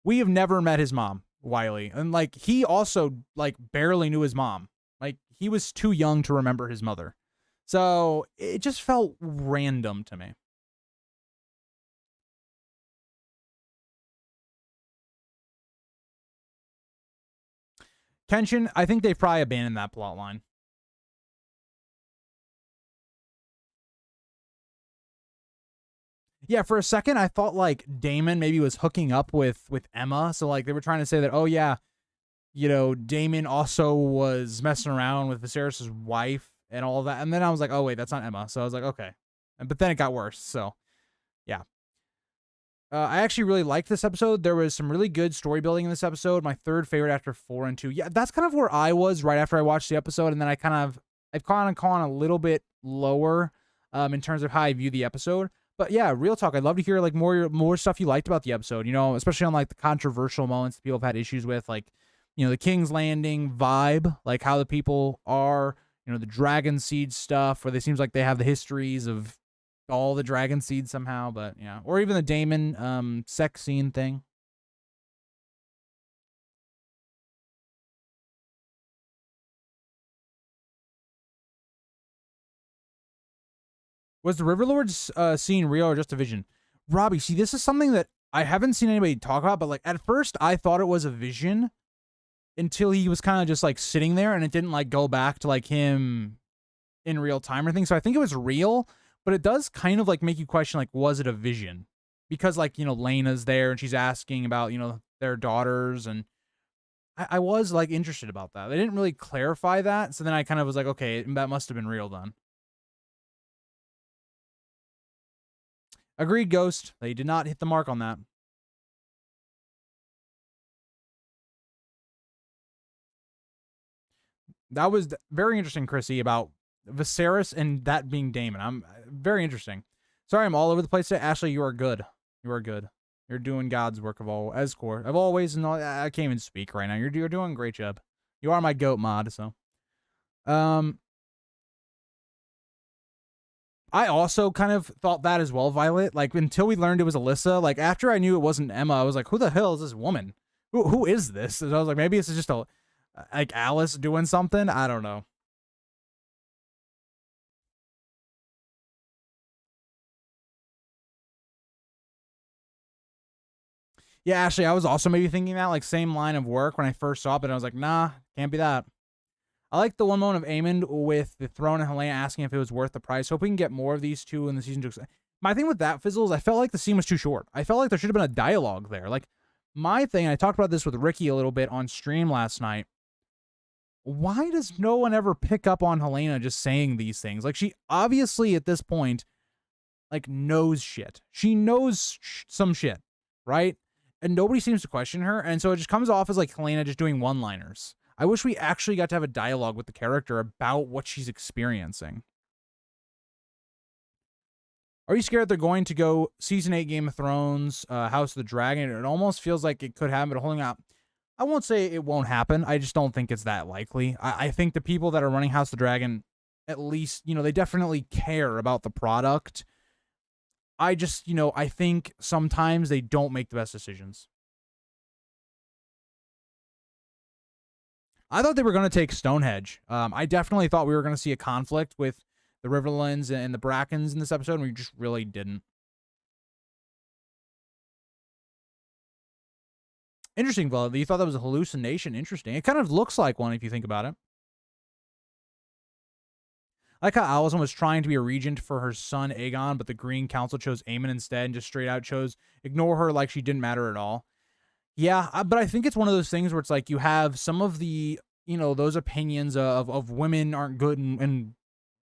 We have never met his mom, Wiley. And, like, he also, like, barely knew his mom. Like, he was too young to remember his mother. So, it just felt random to me. Kenshin, I think they've probably abandoned that plot line. Yeah, for a second, I thought, like, Damon maybe was hooking up with Emma. So, like, they were trying to say that, oh, yeah, Damon also was messing around with Viserys' wife and all that. And then I was like, oh, wait, that's not Emma. So I was like, okay. But then it got worse. So, yeah. I actually really liked this episode. There was some really good story building in this episode. My third favorite after 4 and 2. Yeah, that's kind of where I was right after I watched the episode. And then I've kind of gone a little bit lower in terms of how I view the episode. But yeah, real talk. I'd love to hear like more stuff you liked about the episode, especially on like the controversial moments that people have had issues with, like, the King's Landing vibe, like how the people are, the dragon seed stuff, where it seems like they have the histories of all the dragon seeds somehow, but yeah. Or even the Damon sex scene thing. Was the Riverlords scene real or just a vision? Robbie, see, this is something that I haven't seen anybody talk about, but like at first I thought it was a vision until he was kind of just like sitting there and it didn't like go back to like him in real time or anything. So I think it was real, but it does kind of like make you question, like, was it a vision? Because like, Lena's there and she's asking about, their daughters, and I was like interested about that. They didn't really clarify that, so then I kind of was like, okay, that must have been real then. Agreed, Ghost. They did not hit the mark on that. That was very interesting, Chrissy, about Viserys and that being Damon. I'm very interesting. Sorry, I'm all over the place today. Ashley, you are good. You are good. You're doing God's work of always, and I can't even speak right now. You're doing a great job. You are my goat mod, so. I also kind of thought that as well, Violet. Like, until we learned it was Alyssa, like, after I knew it wasn't Emma, I was like, who the hell is this woman? Who is this? And I was like, maybe it's just like Alice doing something? I don't know. Yeah, Ashley, I was also maybe thinking that, like, same line of work when I first saw it, but I was like, nah, can't be that. I like the one moment of Aemond with the throne and Helena asking if it was worth the price. Hope we can get more of these two in the season 2. My thing with that, Fizzle, is I felt like the scene was too short. I felt like there should have been a dialogue there. Like, my thing, I talked about this with Ricky a little bit on stream last night. Why does no one ever pick up on Helena just saying these things? Like, she obviously at this point, like, knows shit. She knows some shit, right? And nobody seems to question her. And so it just comes off as like Helena just doing one-liners. I wish we actually got to have a dialogue with the character about what she's experiencing. Are you scared they're going to go Season 8 Game of Thrones, House of the Dragon? It almost feels like it could happen, but holding out. I won't say it won't happen. I just don't think it's that likely. I think the people that are running House of the Dragon, at least, they definitely care about the product. I just, I think sometimes they don't make the best decisions. I thought they were going to take Stonehenge. I definitely thought we were going to see a conflict with the Riverlands and the Brackens in this episode, and we just really didn't. Interesting, Violet. You thought that was a hallucination. Interesting. It kind of looks like one if you think about it. I like how Alicent was trying to be a regent for her son Aegon, but the Green Council chose Aemon instead and just straight out chose ignore her like she didn't matter at all. Yeah, but I think it's one of those things where it's like you have some of the, those opinions of women aren't good in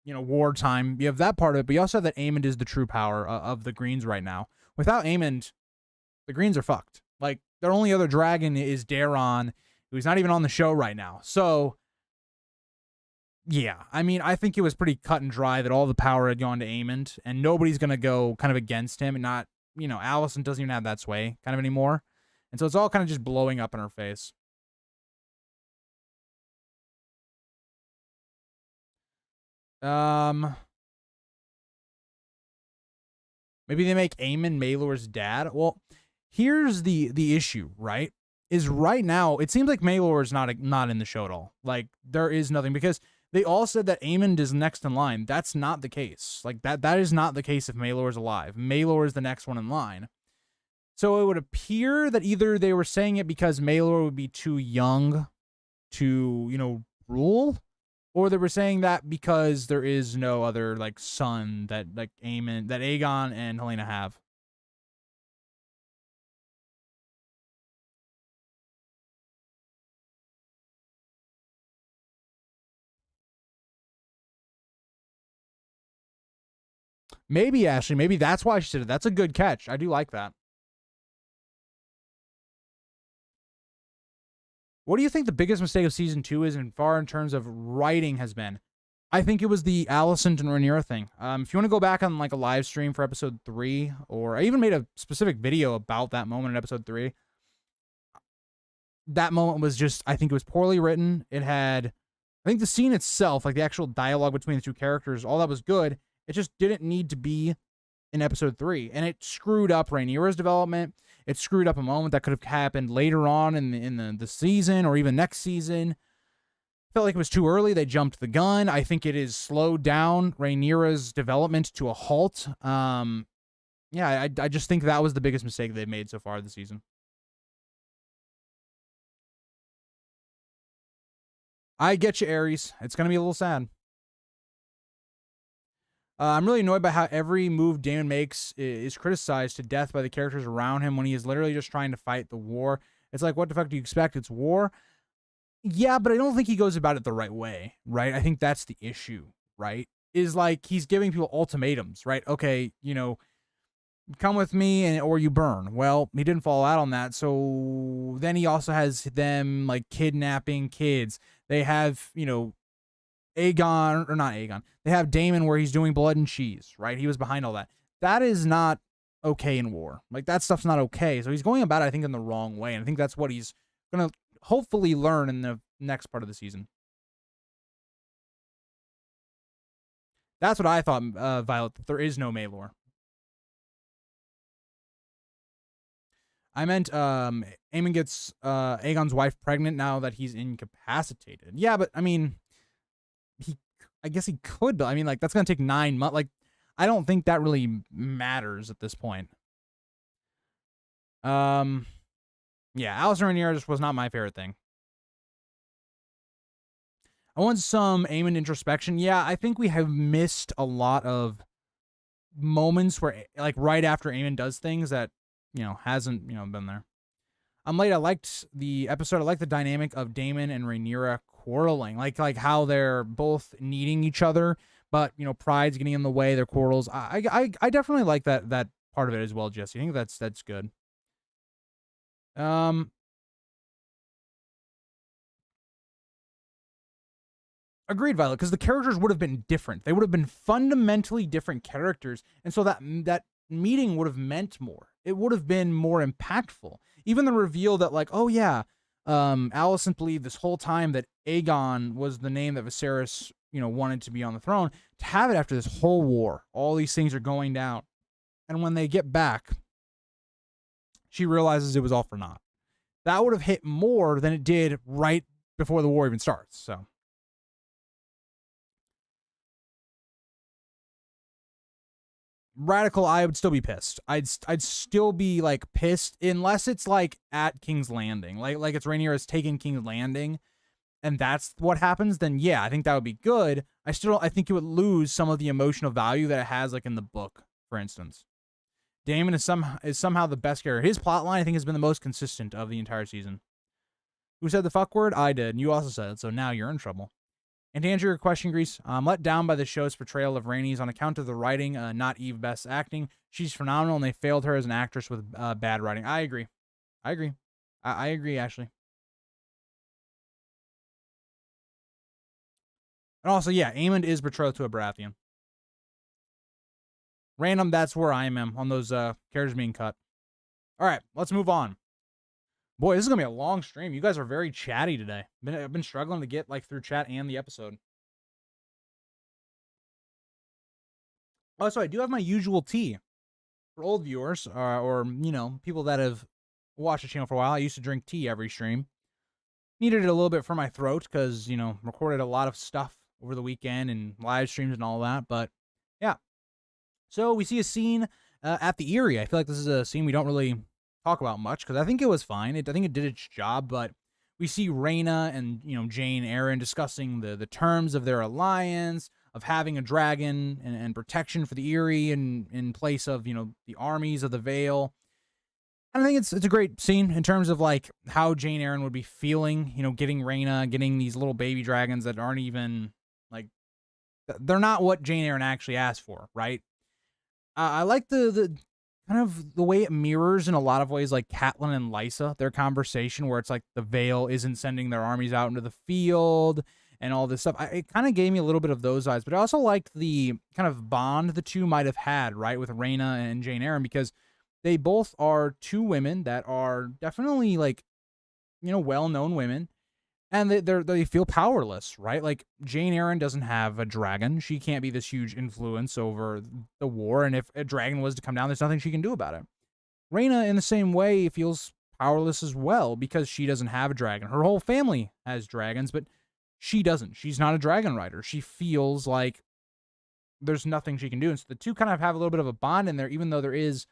wartime. You have that part of it, but you also have that Aemond is the true power of the Greens right now. Without Aemond, the Greens are fucked. Like, their only other dragon is Daeron, who's not even on the show right now. So, yeah, I mean, I think it was pretty cut and dry that all the power had gone to Aemond, and nobody's going to go kind of against him, and not, Alicent doesn't even have that sway kind of anymore. And so it's all kind of just blowing up in her face. Maybe they make Aemon Maelor's dad. Well, here's the issue, right? Is right now it seems like Maelor is not in the show at all. Like, there is nothing, because they all said that Aemond is next in line. That's not the case. Like, that is not the case if Maelor is alive. Maelor is the next one in line. So it would appear that either they were saying it because Maelor would be too young to, rule, or they were saying that because there is no other, like, son that, like, Aegon and Helena have. Maybe, Ashley, maybe that's why she said it. That's a good catch. I do like that. What do you think the biggest mistake of season 2 is in terms of writing has been? I think it was the Alicent and Rhaenyra thing. If you want to go back on like a live stream for episode 3, or I even made a specific video about that moment in episode 3. That moment was just, I think it was poorly written. It had, I think the scene itself, like the actual dialogue between the two characters, all that was good. It just didn't need to be in episode 3, and it screwed up Rhaenyra's development. It screwed up a moment that could have happened later on in the season, or even next season. Felt like it was too early. They jumped the gun. I think it has slowed down Rhaenyra's development to a halt. Yeah, I just think that was the biggest mistake they've made so far this season. I get you, Aries. It's going to be a little sad. I'm really annoyed by how every move Damon makes is criticized to death by the characters around him when he is literally just trying to fight the war. It's like, what the fuck do you expect? It's war. Yeah, but I don't think he goes about it the right way, right? I think that's the issue, right? Is like he's giving people ultimatums, right? Okay, come with me or you burn. Well, he didn't fall out on that. So then he also has them like kidnapping kids. They have, Aegon, or not Aegon. They have Damon where he's doing blood and cheese, right? He was behind all that. That is not okay in war. Like that stuff's not okay. So he's going about it, I think, in the wrong way. And I think that's what he's going to hopefully learn in the next part of the season. That's what I thought, Violet, that there is no Maelor. I meant Aemon gets Aegon's wife pregnant now that he's incapacitated. Yeah, but I mean, I guess he could, but I mean, like, that's going to take 9 months. Like, I don't think that really matters at this point. Yeah, Alicent Rhaenyra just was not my favorite thing. I want some Aemon introspection. Yeah, I think we have missed a lot of moments where, like, right after Aemon does things that, hasn't, been there. I'm late. I liked the episode. I like the dynamic of Damon and Rhaenyra quarreling, like how they're both needing each other, but pride's getting in the way. Their quarrels. I definitely like that part of it as well, Jesse. I think that's good. Agreed, Violet, because the characters would have been different. They would have been fundamentally different characters, and so that meeting would have meant more. It would have been more impactful. Even the reveal that, like, oh yeah, Alicent believed this whole time that Aegon was the name that Viserys, wanted to be on the throne. To have it after this whole war, all these things are going down, and when they get back, she realizes it was all for naught. That would have hit more than it did right before the war even starts. So. Radical, I would still be pissed. I'd still be like pissed unless it's like at King's Landing, like it's Rhaenyra's taking King's Landing, and that's what happens. Then yeah, I think that would be good. I think it would lose some of the emotional value that it has, like in the book, for instance. Damon is somehow the best character. His plotline, I think, has been the most consistent of the entire season. Who said the fuck word? I did. And you also said it, so now you're in trouble. And to answer your question, Grease, I'm let down by the show's portrayal of Rhaenys on account of the writing, not Eve Best's acting. She's phenomenal, and they failed her as an actress with bad writing. I agree. I agree, Ashley. And also, yeah, Aemond is betrothed to a Baratheon. Random, that's where I am on those characters being cut. All right, let's move on. Boy, this is going to be a long stream. You guys are very chatty today. I've been struggling to get through chat and the episode. Also, I do have my usual tea. For old viewers, or people that have watched the channel for a while, I used to drink tea every stream. Needed it a little bit for my throat because, recorded a lot of stuff over the weekend and live streams and all that. But, yeah. So, we see a scene at the Eyrie. I feel like this is a scene we don't really talk about much because I think it was fine. I think it did its job, but we see Rhaena and Jane Arryn discussing the terms of their alliance, of having a dragon and protection for the Eyrie in place of the armies of the Vale. And I think it's a great scene in terms of like how Jane Arryn would be feeling, getting Rhaena, getting these little baby dragons that aren't even like, they're not what Jane Arryn actually asked for, right? I like the kind of the way it mirrors in a lot of ways like Catelyn and Lysa, their conversation where it's like the Vale isn't sending their armies out into the field and all this stuff. It kind of gave me a little bit of those vibes, but I also liked the kind of bond the two might have had, right, with Rhaena and Jane Arryn, because they both are two women that are definitely like, well-known women, and they feel powerless, right? Like Jane Arryn doesn't have a dragon. She can't be this huge influence over the war. And if a dragon was to come down, there's nothing she can do about it. Rhaena, in the same way, feels powerless as well because she doesn't have a dragon. Her whole family has dragons, but she doesn't. She's not a dragon rider. She feels like there's nothing she can do. And so the two kind of have a little bit of a bond in there, even though there is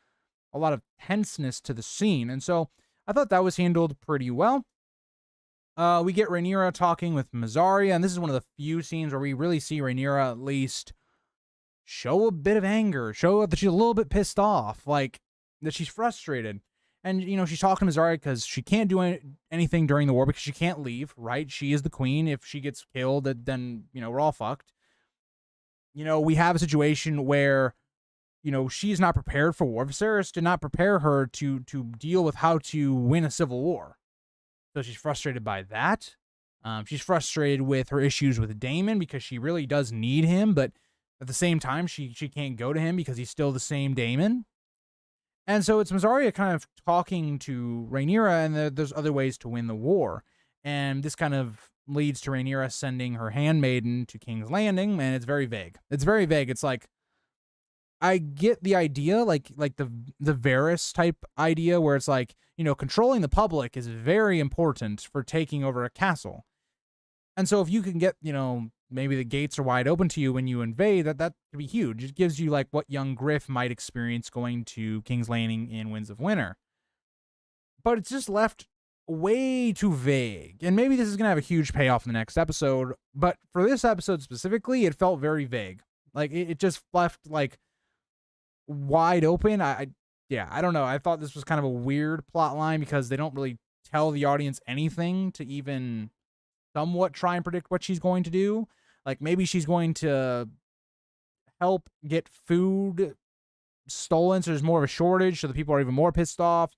a lot of tenseness to the scene. And so I thought that was handled pretty well. We get Rhaenyra talking with Mysaria, and this is one of the few scenes where we really see Rhaenyra at least show a bit of anger, show that she's a little bit pissed off, like that she's frustrated. And, she's talking to Zarya because she can't do anything during the war because she can't leave, right? She is the queen. If she gets killed, then, we're all fucked. We have a situation where, she's not prepared for war. Viserys did not prepare her to deal with how to win a civil war. So she's frustrated by that. She's frustrated with her issues with Damon because she really does need him, but at the same time, she can't go to him because he's still the same Damon. And so it's Zarya kind of talking to Rhaenyra, and there's other ways to win the war. And this kind of leads to Rhaenyra sending her handmaiden to King's Landing, and it's very vague. It's very vague. It's like, I get the idea, like the Varys type idea, where it's like, controlling the public is very important for taking over a castle. And so if you can get, maybe the gates are wide open to you when you invade, that could be huge. It gives you like what young Griff might experience going to King's Landing in Winds of Winter. But it's just left way too vague. And maybe this is going to have a huge payoff in the next episode. But for this episode specifically, it felt very vague. Like it just left like wide open. I don't know. I thought this was kind of a weird plot line because they don't really tell the audience anything to even somewhat try and predict what she's going to do. Like maybe she's going to help get food stolen so there's more of a shortage so the people are even more pissed off.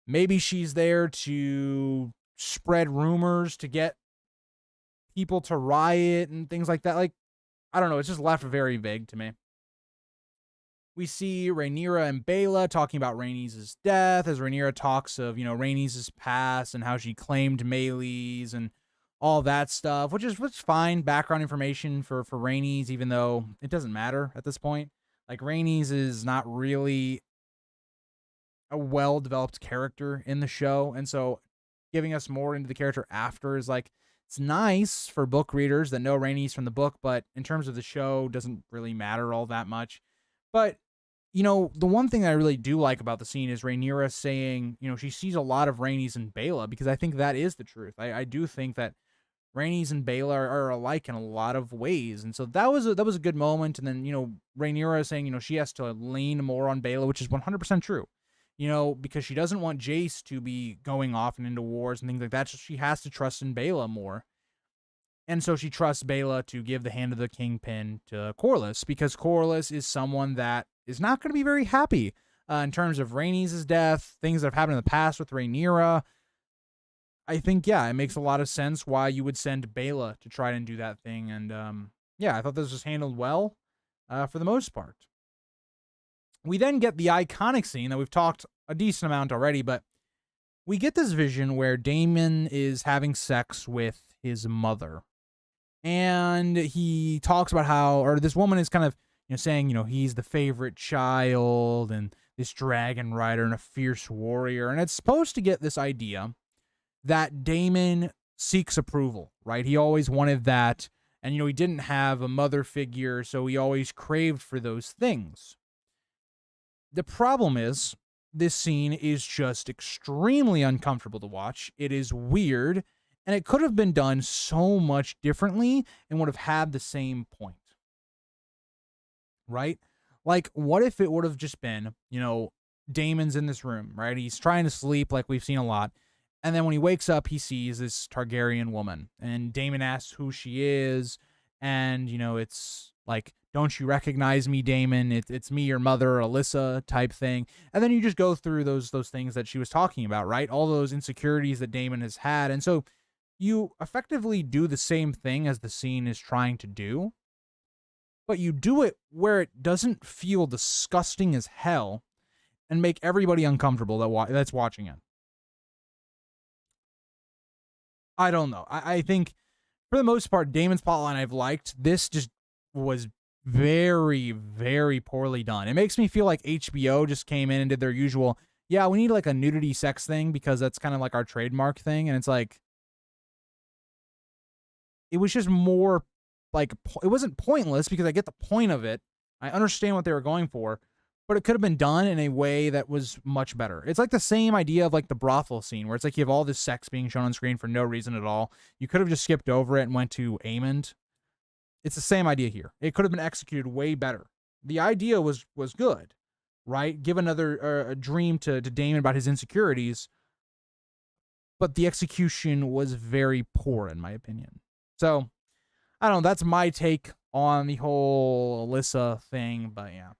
Maybe she's there to spread rumors to get people to riot and things like that. Like, I don't know. It's just left very vague to me. We see Rhaenyra and Baela talking about Rhaenys' death as Rhaenyra talks of, Rhaenys' past and how she claimed Meleys and all that stuff, which is fine background information for Rhaenys, even though it doesn't matter at this point. Like, Rhaenys is not really a well-developed character in the show, and so giving us more into the character after is like, it's nice for book readers that know Rhaenys from the book, but in terms of the show, doesn't really matter all that much. But, the one thing that I really do like about the scene is Rhaenyra saying, she sees a lot of Rhaenys and Baela, because I think that is the truth. I do think that Rhaenys and Baela are alike in a lot of ways. And so that was a good moment. And then, Rhaenyra saying, she has to lean more on Baela, which is 100% true, because she doesn't want Jace to be going off and into wars and things like that. So she has to trust in Baela more. And so she trusts Baela to give the hand of the kingpin to Corlys, because Corlys is someone that is not going to be very happy in terms of Rhaenys' death, things that have happened in the past with Rhaenyra. I think, it makes a lot of sense why you would send Baela to try and do that thing. And I thought this was handled well for the most part. We then get the iconic scene that we've talked a decent amount already, but we get this vision where Damon is having sex with his mother. And he talks about how, or this woman is kind of, saying, he's the favorite child and this dragon rider and a fierce warrior. And it's supposed to get this idea that Damon seeks approval, right? He always wanted that. And, he didn't have a mother figure, so he always craved for those things. The problem is, this scene is just extremely uncomfortable to watch. It is weird, and it could have been done so much differently and would have had the same point. Right? Like, what if it would have just been, Damon's in this room, right? He's trying to sleep like we've seen a lot. And then when he wakes up, he sees this Targaryen woman. And Damon asks who she is. And, it's like, don't you recognize me, Damon? It's me, your mother, Alyssa type thing. And then you just go through those things that she was talking about, right? All those insecurities that Damon has had. And so you effectively do the same thing as the scene is trying to do. But you do it where it doesn't feel disgusting as hell and make everybody uncomfortable that's watching it. I don't know. I think, for the most part, Damon's plotline I've liked. This just was very, very poorly done. It makes me feel like HBO just came in and did their usual, we need like a nudity sex thing because that's kind of like our trademark thing. And it's like, it was just more like, it wasn't pointless because I get the point of it. I understand what they were going for, but it could have been done in a way that was much better. It's like the same idea of like the brothel scene where it's like you have all this sex being shown on screen for no reason at all. You could have just skipped over it and went to Aemond. It's the same idea here. It could have been executed way better. The idea was good, right? Give another a dream to Damon about his insecurities, but the execution was very poor, in my opinion. So, I don't know. That's my take on the whole Alyssa thing, but yeah.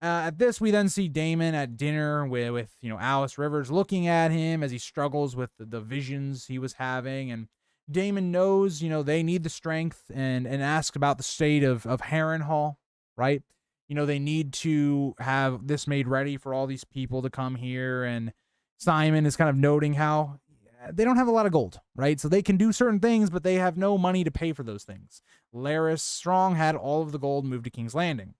At this, we then see Damon at dinner with Alice Rivers looking at him as he struggles with the visions he was having, and Damon knows they need the strength and asks about the state of Harrenhal, right? They need to have this made ready for all these people to come here, and Simon is kind of noting how they don't have a lot of gold, right? So they can do certain things, but they have no money to pay for those things. Larys Strong had all of the gold moved to King's Landing.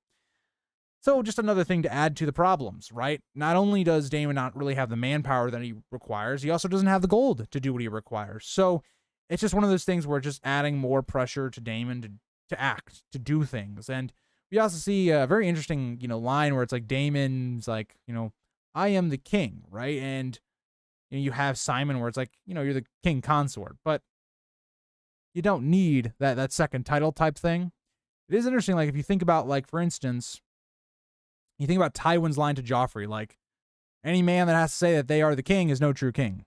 So just another thing to add to the problems, right? Not only does Damon not really have the manpower that he requires, he also doesn't have the gold to do what he requires. So it's just one of those things where it's just adding more pressure to Damon to act, to do things. And we also see a very interesting, line where it's like Damon's like, I am the king, right? And you have Simon where it's like, you're the king consort, but you don't need that second title type thing. It is interesting, like if you think about, like, for instance, you think about Tywin's line to Joffrey, like, any man that has to say that they are the king is no true king,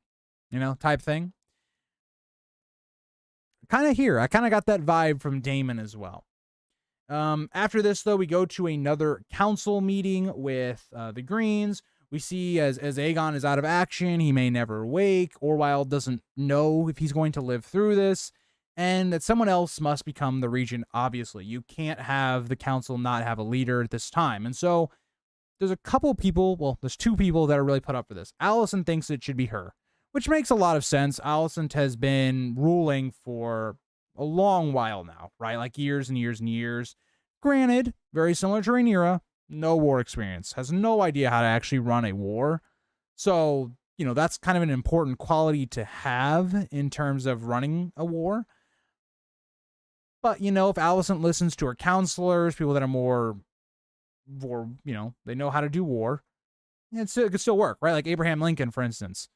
type thing. Kind of here, I kind of got that vibe from Damon as well. After this, though, we go to another council meeting with the Greens. We see as Aegon is out of action, he may never wake. Orwell doesn't know if he's going to live through this, and that someone else must become the regent, obviously. You can't have the council not have a leader at this time. And so there's a couple people, well, there's two people that are really put up for this. Alicent thinks it should be her, which makes a lot of sense. Alicent has been ruling for a long while now, right? Like years and years and years. Granted, very similar to Rhaenyra, no war experience, has no idea how to actually run a war. So, that's kind of an important quality to have in terms of running a war. But, if Alicent listens to her counselors, people that are more, they know how to do war, it could still work, right? Like Abraham Lincoln, for instance.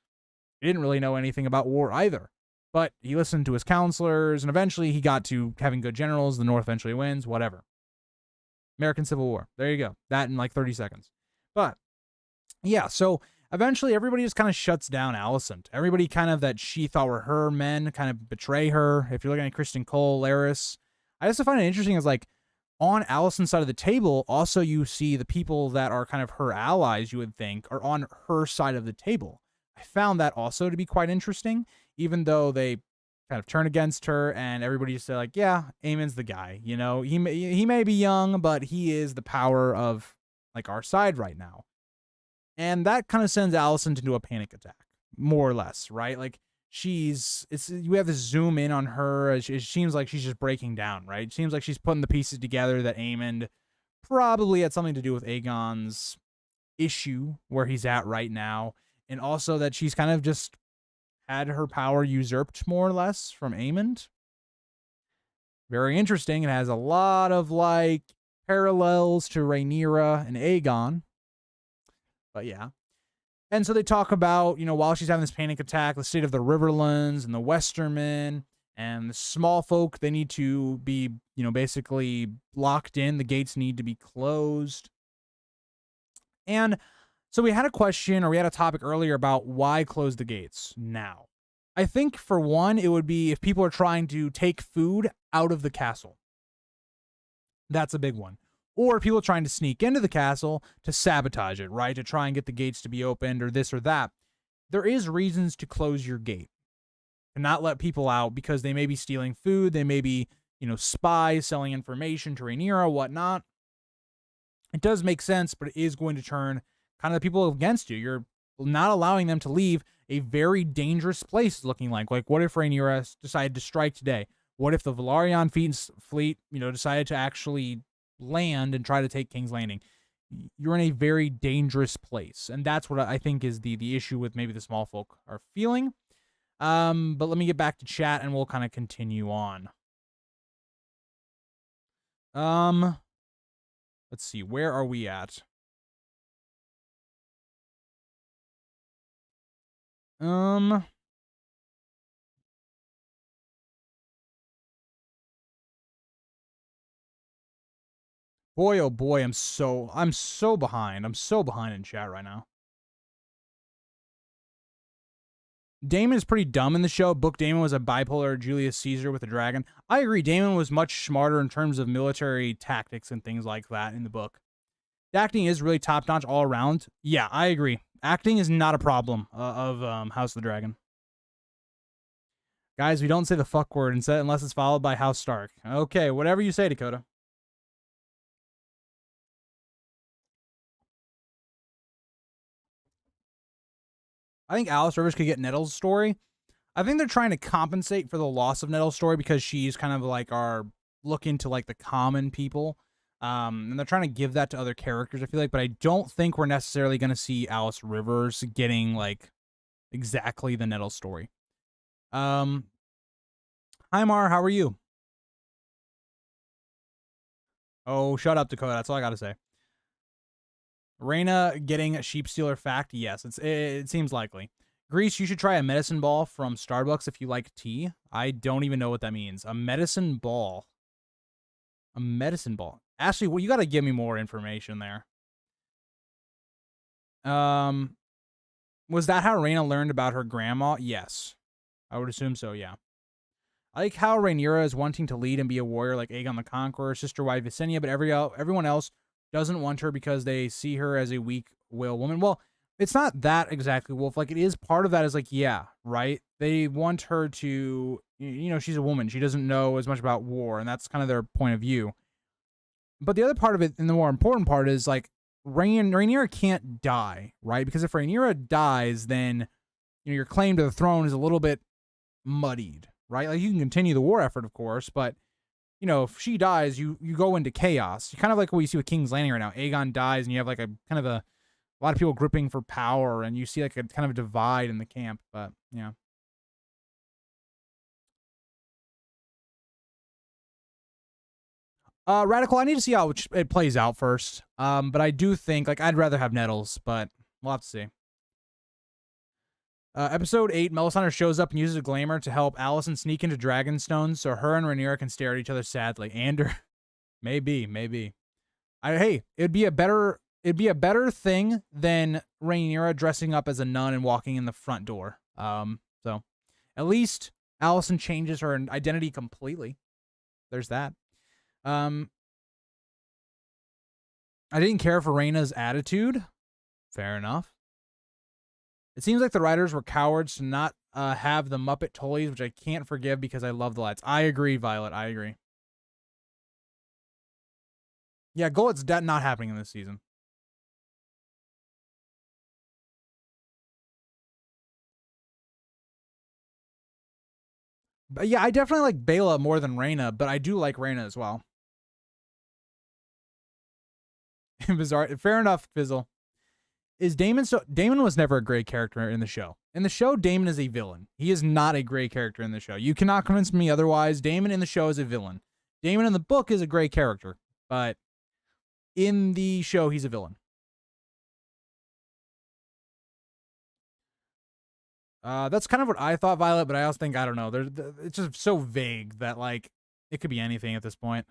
He didn't really know anything about war either, but he listened to his counselors, and eventually he got to having good generals. The North eventually wins, whatever. American Civil War. There you go. That in like 30 seconds. But, yeah, so eventually everybody just kind of shuts down Alicent. Everybody kind of that she thought were her men kind of betray her. If you're looking at Kristen Cole, Larys. I also find it interesting is like on Alicent's side of the table, also you see the people that are kind of her allies, you would think, are on her side of the table. I found that also to be quite interesting, even though they kind of turn against her and everybody just say like, yeah, Aemon's the guy. He may be young, but he is the power of like our side right now. And that kind of sends Alicent into a panic attack, more or less, right? Like you have this zoom in on her. It seems like she's just breaking down, right? It seems like she's putting the pieces together that Aemon probably had something to do with Aegon's issue where he's at right now. And also that she's kind of just had her power usurped more or less from Aemon. Very interesting. It has a lot of like parallels to Rhaenyra and Aegon. But yeah. And so they talk about, while she's having this panic attack, the state of the Riverlands and the Westermen and the small folk, they need to be, basically locked in. The gates need to be closed. And so we had a question, or we had a topic earlier about why close the gates now. I think for one, it would be if people are trying to take food out of the castle. That's a big one. Or people trying to sneak into the castle to sabotage it, right? To try and get the gates to be opened or this or that. There is reasons to close your gate. To not let people out because they may be stealing food. They may be, spies selling information to Rhaenyra, whatnot. It does make sense, but it is going to turn kind of the people against you. You're not allowing them to leave a very dangerous place, looking like. Like, what if Rhaenyra decided to strike today? What if the Velaryon fleet, decided to actually land and try to take King's Landing? You're in a very dangerous place, and that's what I think is the issue with maybe the small folk are feeling. But let me get back to chat, and we'll kind of continue on. Let's see, where are we at? Boy, oh boy, I'm so behind. I'm so behind in chat right now. Damon is pretty dumb in the show. Book Damon was a bipolar Julius Caesar with a dragon. I agree. Damon was much smarter in terms of military tactics and things like that in the book. The acting is really top notch all around. Yeah, I agree. Acting is not a problem of House of the Dragon. Guys, we don't say the fuck word unless it's followed by House Stark. Okay, whatever you say, Dakota. I think Alice Rivers could get Nettle's story. I think they're trying to compensate for the loss of Nettle's story because she's kind of like our look into like the common people. And they're trying to give that to other characters, I feel like, but I don't think we're necessarily going to see Alice Rivers getting like exactly the Nettle story. Hi Mar, how are you? Oh, shut up, Dakota. That's all I got to say. Reyna getting a sheep stealer fact? Yes, it seems likely. Grease, you should try a medicine ball from Starbucks if you like tea. I don't even know what that means. A medicine ball. A medicine ball. Ashley, well, you got to give me more information there. Was that how Reyna learned about her grandma? Yes. I would assume so, yeah. I like how Rhaenyra is wanting to lead and be a warrior like Aegon the Conqueror, sister wife Visenya, but everyone else doesn't want her because they see her as a weak-willed woman. Well, it's not that exactly, Wolf. Like, it is part of that is like, yeah, right? They want her to, she's a woman. She doesn't know as much about war, and that's kind of their point of view. But the other part of it, and the more important part, is like, Rhaenyra can't die, right? Because if Rhaenyra dies, then your claim to the throne is a little bit muddied, right? Like, you can continue the war effort, of course, but if she dies, you go into chaos. Kind of like what you see with King's Landing right now. Aegon dies, and you have like a kind of a lot of people gripping for power, and you see like a kind of a divide in the camp. But yeah. Radical, I need to see how it plays out first. But I do think like I'd rather have Nettles, but we'll have to see. Episode 8, Melisandre shows up and uses a glamour to help Alicent sneak into Dragonstone so her and Rhaenyra can stare at each other sadly. Ander, maybe. It'd be a better thing than Rhaenyra dressing up as a nun and walking in the front door. So at least Alicent changes her identity completely. There's that. I didn't care for Rhaena's attitude. Fair enough. It seems like the writers were cowards to not have the Muppet toys, which I can't forgive because I love the lights. I agree, Violet. I agree. Yeah, Gullet's not happening in this season. But yeah, I definitely like Bela more than Reyna, but I do like Reyna as well. Bizarre. Fair enough, Fizzle. Is Damon Damon was never a great character in the show. In the show, Damon is a villain. He is not a great character in the show. You cannot convince me otherwise. Damon in the show is a villain. Damon in the book is a great character, but in the show, he's a villain. That's kind of what I thought, Violet, but I also think I don't know. It's just so vague that like it could be anything at this point.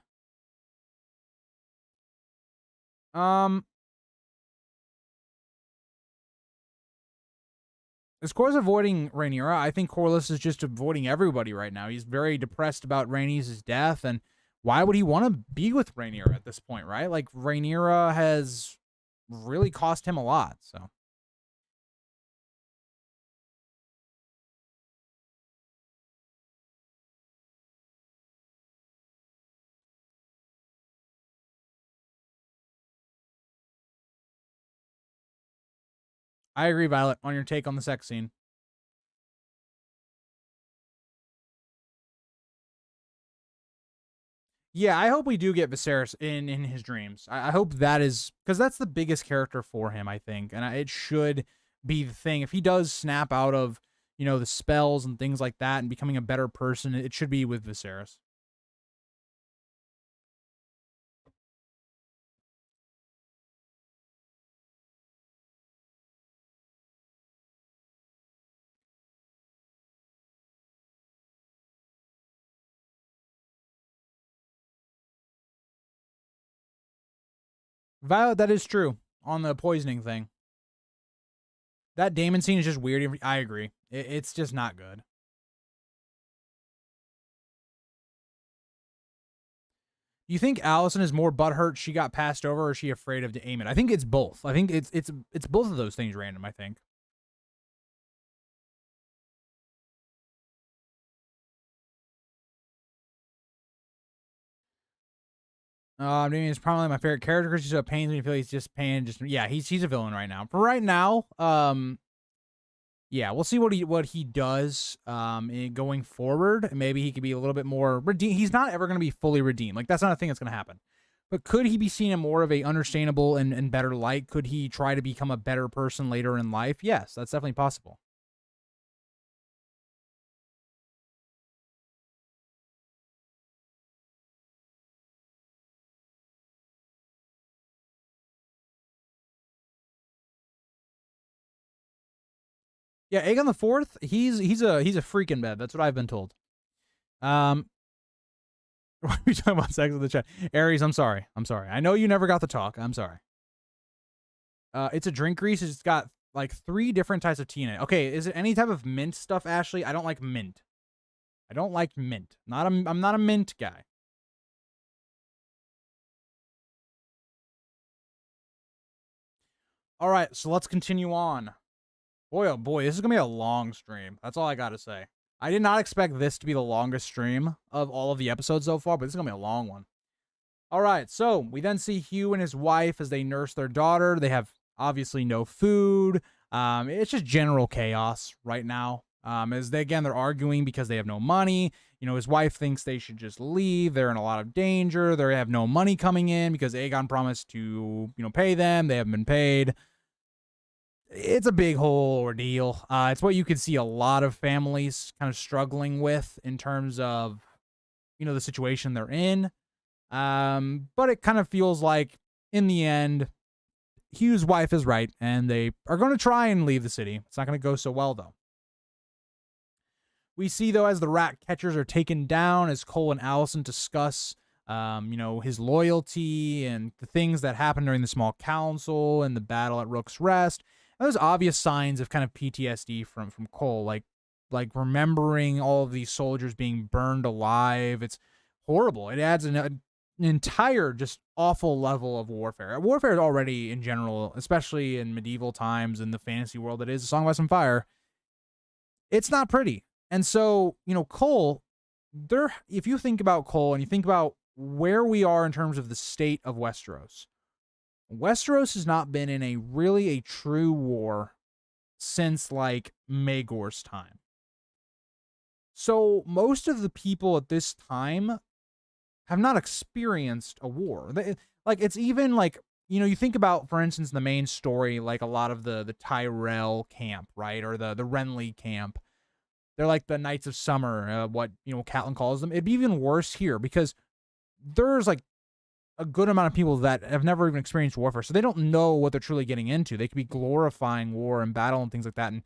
As Cor's avoiding Rhaenyra, I think Corlys is just avoiding everybody right now. He's very depressed about Rhaenys' death, and why would he want to be with Rhaenyra at this point, right? Like, Rhaenyra has really cost him a lot, so. I agree, Violet, on your take on the sex scene. Yeah, I hope we do get Viserys in his dreams. I hope that is, because that's the biggest character for him, I think, and it should be the thing. If he does snap out of, the spells and things like that and becoming a better person, it should be with Viserys. Violet, that is true on the poisoning thing. That Damon scene is just weird. I agree. It's just not good. You think Allison is more butthurt she got passed over, or is she afraid of Damon? I think it's both. I think it's both of those things random, I think. I mean, it's probably my favorite character because it pains me to feel he's just paying. Yeah, he's a villain right now. For right now, yeah, we'll see what he does going forward. Maybe he could be a little bit more redeemed. He's not ever going to be fully redeemed. Like, that's not a thing that's going to happen. But could he be seen in more of a understandable and better light? Could he try to become a better person later in life? Yes, that's definitely possible. Yeah, Aegon the Fourth, he's a freak in bed. That's what I've been told. Why are we talking about sex in the chat? Aries, I'm sorry. I know you never got the talk. I'm sorry. It's a drink grease. It's got like 3 different types of tea in it. Okay, is it any type of mint stuff, Ashley? I don't like mint. I'm not a mint guy. All right, so let's continue on. Boy, oh boy, this is going to be a long stream. That's all I got to say. I did not expect this to be the longest stream of all of the episodes so far, but this is going to be a long one. All right, so we then see Hugh and his wife as they nurse their daughter. They have obviously no food. It's just general chaos right now. They're arguing because they have no money. You know, his wife thinks they should just leave. They're in a lot of danger. They have no money coming in because Aegon promised to, pay them. They haven't been paid. It's a big whole ordeal. It's what you could see a lot of families kind of struggling with in terms of, the situation they're in. But it kind of feels like in the end, Hugh's wife is right, and they are going to try and leave the city. It's not going to go so well, though. We see, though, as the rat catchers are taken down, as Cole and Allison discuss, his loyalty and the things that happened during the small council and the battle at Rook's Rest. And there's obvious signs of kind of PTSD from Cole, like remembering all of these soldiers being burned alive. It's horrible. It adds an entire just awful level of warfare. Warfare is already in general, especially in medieval times in the fantasy world that is A Song of Ice and Fire, it's not pretty. And so, Cole, if you think about Cole and you think about where we are in terms of the state of Westeros has not been in a true war since like Maegor's time. So most of the people at this time have not experienced a war. It's even like, you think about, for instance, the main story, like a lot of the Tyrell camp, right? Or the Renly camp. They're like the Knights of Summer, what, Catelyn calls them. It'd be even worse here because there's like a good amount of people that have never even experienced warfare. So they don't know what they're truly getting into. They could be glorifying war and battle and things like that. And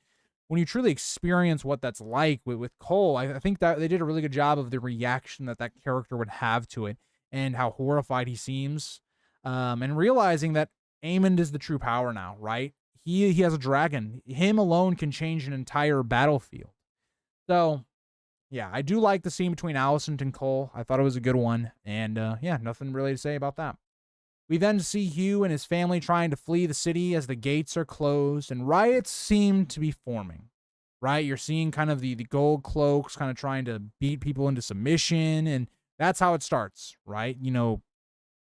when you truly experience what that's like with Cole, I think that they did a really good job of the reaction that character would have to it and how horrified he seems. And realizing that Aemond is the true power now, right? He has a dragon. Him alone can change an entire battlefield. So, yeah, I do like the scene between Alicent and Cole. I thought it was a good one. And, nothing really to say about that. We then see Hugh and his family trying to flee the city as the gates are closed and riots seem to be forming, right? You're seeing kind of the gold cloaks kind of trying to beat people into submission. And that's how it starts, right?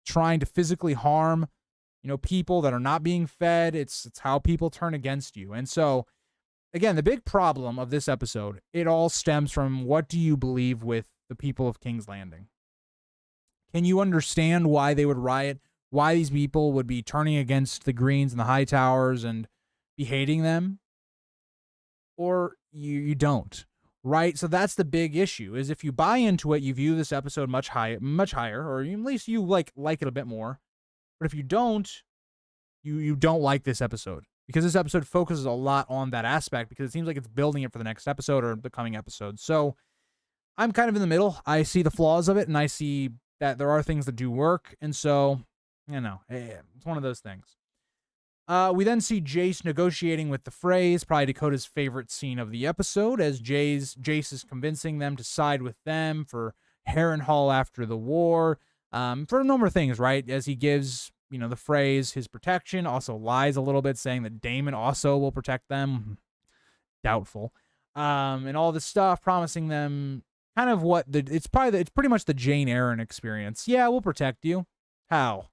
Trying to physically harm, people that are not being fed. It's how people turn against you. And so, again, the big problem of this episode, it all stems from what do you believe with the people of King's Landing? Can you understand why they would riot? Why these people would be turning against the Greens and the High Towers and be hating them? Or you don't, right? So that's the big issue, is if you buy into it, you view this episode much higher, or at least you like it a bit more. But if you don't, you don't like this episode. Because this episode focuses a lot on that aspect because it seems like it's building it for the next episode or the coming episode. So I'm kind of in the middle. I see the flaws of it and I see that there are things that do work. And so, It's one of those things. We then see Jace negotiating with the Freys, probably Dakota's favorite scene of the episode, as Jace is convincing them to side with them for Harrenhal after the war, for a number of things, right? As he gives, the Freys his protection, also lies a little bit, saying that Damon also will protect them. Doubtful. And all this stuff, promising them kind of it's pretty much the Jane Eyre experience. Yeah, we'll protect you. How?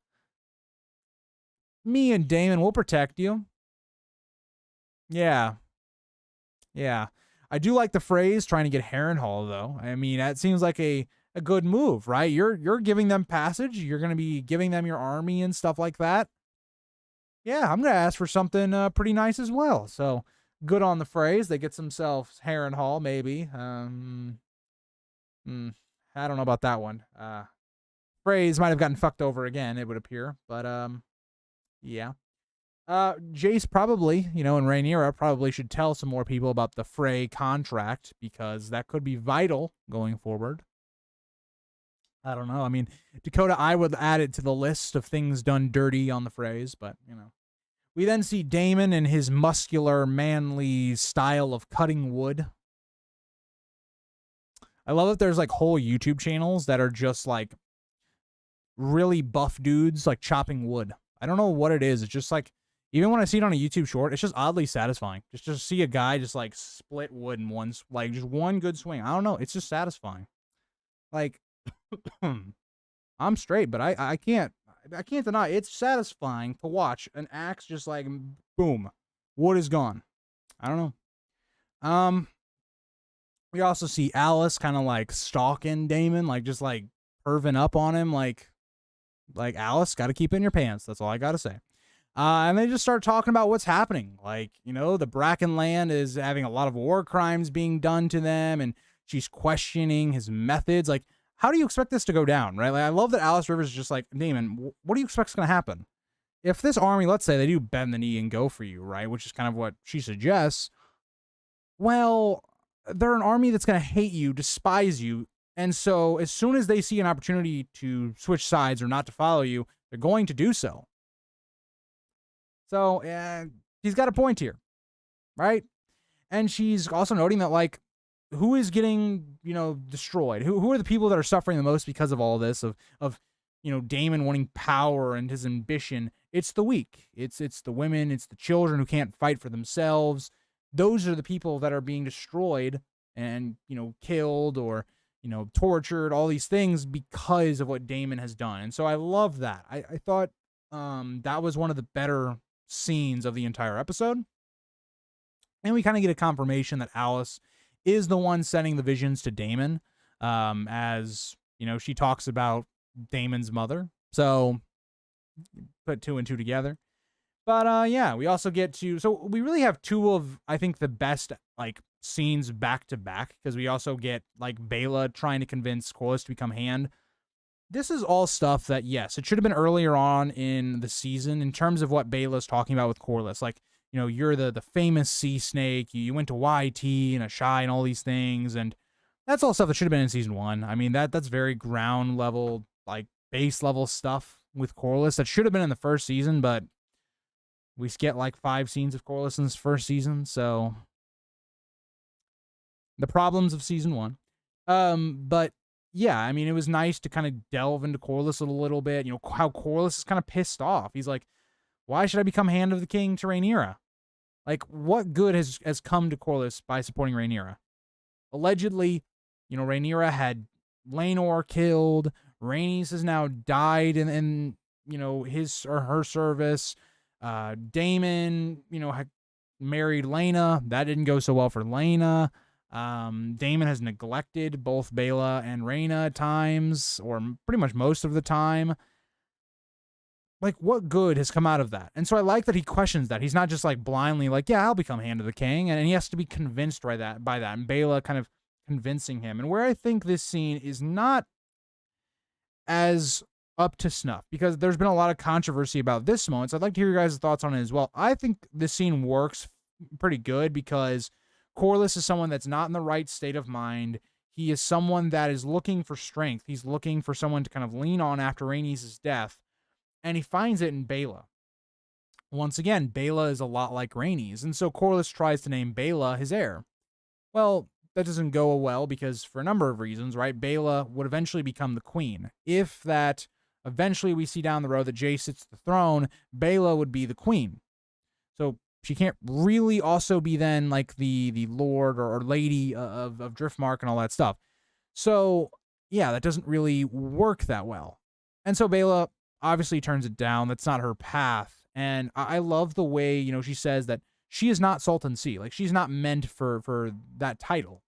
Me and Damon will protect you. Yeah. I do like the phrase trying to get Harrenhal, though. I mean, that seems like a good move, right? You're giving them passage. You're going to be giving them your army and stuff like that. Yeah, I'm going to ask for something pretty nice as well. So good on the phrase. They get themselves Harrenhal, maybe. I don't know about that one. Phrase might have gotten fucked over again, it would appear. But yeah. Jace probably, and Rhaenyra probably should tell some more people about the Frey contract, because that could be vital going forward. I don't know. I mean, Dakota, I would add it to the list of things done dirty on the Freys, but, We then see Damon in his muscular, manly style of cutting wood. I love that there's, whole YouTube channels that are just, really buff dudes, chopping wood. I don't know what it is. It's just, even when I see it on a YouTube short, it's just oddly satisfying. Just see a guy just, split wood in one, just one good swing. I don't know. It's just satisfying. I'm straight, but I can't deny it's satisfying to watch an axe just boom, wood is gone. I don't know. We also see Alice kind of stalking Damon, just perving up on him, like Alice, got to keep it in your pants. That's all I got to say. And they just start talking about what's happening. The Brackenland is having a lot of war crimes being done to them, and she's questioning his methods. How do you expect this to go down, right? I love that Alice Rivers is just Damon, what do you expect is going to happen? If this army, let's say they do bend the knee and go for you, right? Which is kind of what she suggests. Well, they're an army that's going to hate you, despise you. And so as soon as they see an opportunity to switch sides or not to follow you, they're going to do so. So he's got a point here, right? And she's also noting that, who is getting, destroyed? Who are the people that are suffering the most because of all this, of Damon wanting power and his ambition? It's the weak. It's the women. It's the children who can't fight for themselves. Those are the people that are being destroyed and, killed or, tortured, all these things because of what Damon has done. And so I love that. I thought that was one of the better scenes of the entire episode. And we kind of get a confirmation that Alice is the one sending the visions to Damon, as, she talks about Damon's mother. So put two and two together. But yeah, we also get to, so we really have two of, I think, the best scenes back to back, because we also get Bela trying to convince Corlys to become Hand. This is all stuff that, yes, it should have been earlier on in the season in terms of what Bela's talking about with Corlys. You're the famous sea snake. You went to YT and Ashai and all these things, and that's all stuff that should have been in season 1. I mean, that's very ground level, base level stuff with Corlys that should have been in the first season, but we get 5 scenes of Corlys in this first season, so the problems of season 1. But yeah, I mean, it was nice to kind of delve into Corlys a little bit. How Corlys is kind of pissed off. He's like, why should I become Hand of the King to Rhaenyra? What good has come to Corlys by supporting Rhaenyra? Allegedly, Rhaenyra had Laenor killed. Rhaenys has now died in his or her service. Damon, had married Laena. That didn't go so well for Laena. Damon has neglected both Bela and Rhaena at times, or pretty much most of the time. What good has come out of that? And so I like that he questions that. He's not just blindly yeah, I'll become Hand of the King. And he has to be convinced by that. And Bela kind of convincing him. And where I think this scene is not as up to snuff, because there's been a lot of controversy about this moment. So I'd like to hear your guys' thoughts on it as well. I think this scene works pretty good because Corlys is someone that's not in the right state of mind. He is someone that is looking for strength. He's looking for someone to kind of lean on after Rhaenys' death. and he finds it in Bela. Once again, Bela is a lot like Rhaenys, and so Corlys tries to name Bela his heir. Well, that doesn't go well because for a number of reasons, right? Bela would eventually become the queen. If that eventually we see down the road that Jace sits the throne, Bela would be the queen. So she can't really also be then like the lord or lady of Driftmark and all that stuff. So yeah, that doesn't really work that well. And so Bela obviously turns it down. That's not her path. And I love the way, you know, she says that she is not Sultan C. Like, she's not meant for that title.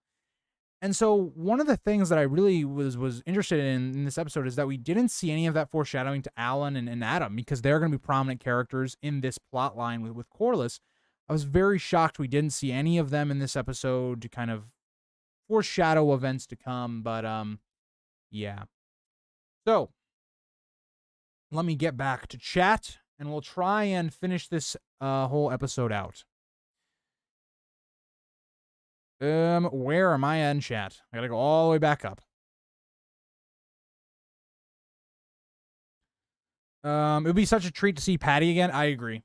And so one of the things that I really was interested in this episode is that we didn't see any of that foreshadowing to Alan and Adam, because they're going to be prominent characters in this plot line with Corlys. I was very shocked we didn't see any of them in this episode to kind of foreshadow events to come, but yeah. So let me get back to chat, and we'll try and finish this whole episode out. Where am I in chat? I gotta go all the way back up. It would be such a treat to see Patty again. I agree.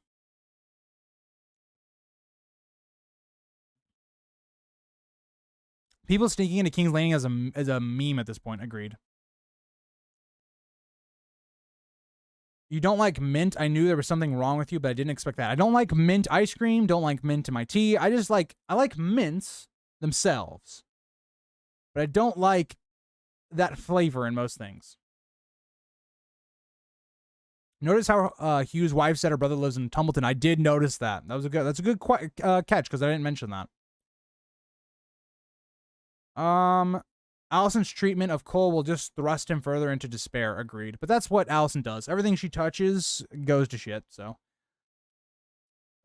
People sneaking into King's Landing as a meme at this point. Agreed. You don't like mint? I knew there was something wrong with you, but I didn't expect that. I don't like mint ice cream. Don't like mint in my tea. I like mints themselves, but I don't like that flavor in most things. Notice how Hugh's wife said her brother lives in Tumbleton. I did notice that. That's a good catch, because I didn't mention that. Alicent's treatment of Cole will just thrust him further into despair. Agreed. But that's what Alicent does. Everything she touches goes to shit, so.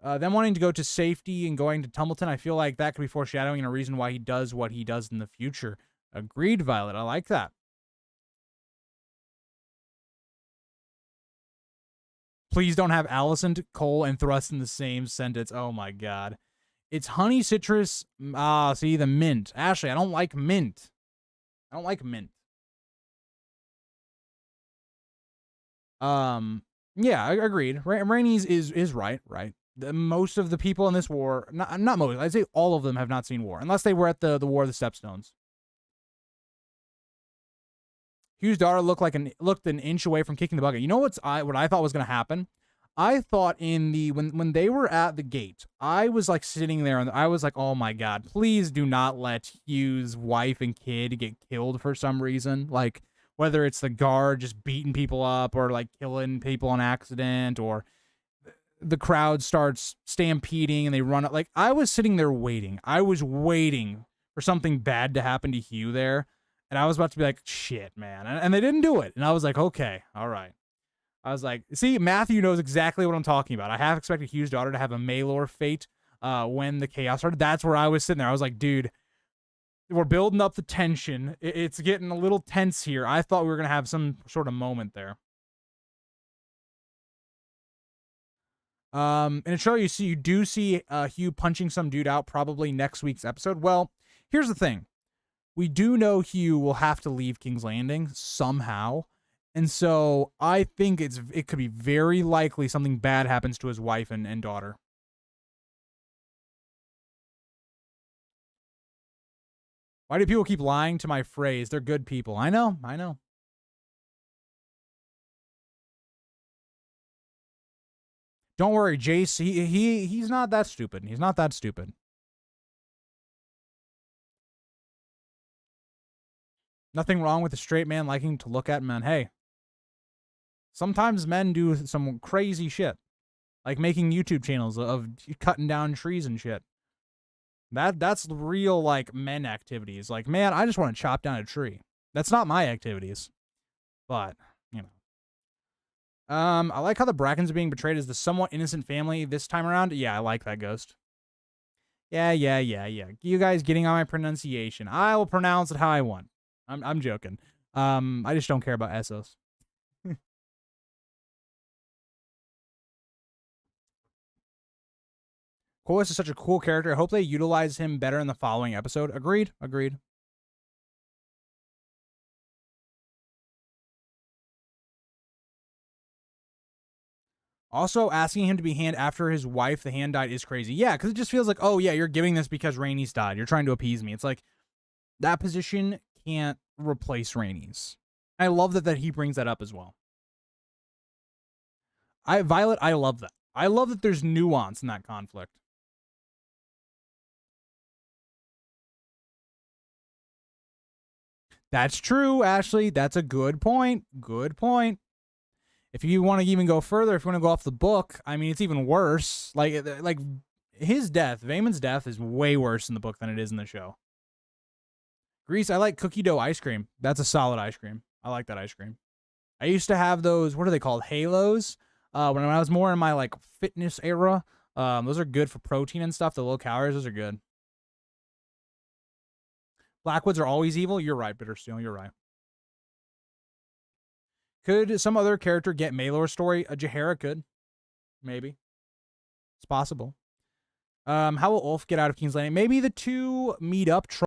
Them wanting to go to safety and going to Tumbleton, I feel like that could be foreshadowing and a reason why he does what he does in the future. Agreed, Violet. I like that. Please don't have Alicent, Cole, and Thrust in the same sentence. Oh my god. It's honey citrus. See, the mint. Ashley, I don't like mint. I don't like mint. Yeah, agreed. Rhaenys is right. Most of the people in this war, not most, I'd say all of them have not seen war, unless they were at the War of the Stepstones. Hugh's daughter looked an inch away from kicking the bucket. You know what I thought was going to happen? I thought when they were at the gate, I was like sitting there and I was like, oh my god, please do not let Hugh's wife and kid get killed for some reason. Like, whether it's the guard just beating people up or like killing people on accident, or the crowd starts stampeding and they run up. Like, I was sitting there waiting. I was waiting for something bad to happen to Hugh there. And I was about to be like, shit, man. And they didn't do it. And I was like, okay, all right. I was like, see, Matthew knows exactly what I'm talking about. I half expected Hugh's daughter to have a Maelor fate when the chaos started. That's where I was sitting there. I was like, dude, we're building up the tension. It's getting a little tense here. I thought we were going to have some sort of moment there. In a show, you do see Hugh punching some dude out probably next week's episode. Well, here's the thing. We do know Hugh will have to leave King's Landing somehow. And so I think it could be very likely something bad happens to his wife and daughter. Why do people keep lying to my phrase? They're good people. I know. Don't worry, Jace. He's not that stupid. He's not that stupid. Nothing wrong with a straight man liking to look at men. Hey, sometimes men do some crazy shit, like making YouTube channels of cutting down trees and shit. That's real, like, men activities. Like, man, I just want to chop down a tree. That's not my activities. But, you know. I like how the Brackens are being portrayed as the somewhat innocent family this time around. Yeah, I like that, Ghost. Yeah. You guys getting on my pronunciation. I will pronounce it how I want. I'm joking. I just don't care about Essos. Corlys is such a cool character. I hope they utilize him better in the following episode. Agreed. Also, asking him to be Hand after his wife, the Hand, died is crazy. Yeah, because it just feels like, oh yeah, you're giving this because Rhaenys died. You're trying to appease me. It's like, that position can't replace Rhaenys. I love that he brings that up as well. Violet, I love that. I love that there's nuance in that conflict. That's true, Ashley. That's a good point. Good point. If you want to even go further, if you want to go off the book, I mean, it's even worse. Like his death, Vaemon's death, is way worse in the book than it is in the show. Grease, I like cookie dough ice cream. That's a solid ice cream. I like that ice cream. I used to have those, what are they called? Halos. When I was more in my like fitness era. Those are good for protein and stuff. The low calories, those are good. Blackwoods are always evil. You're right, Bittersteel. You're right. Could some other character get Maelor's story? A Jaehaera could. Maybe. It's possible. How will Ulf get out of King's Landing? Maybe the two meet up,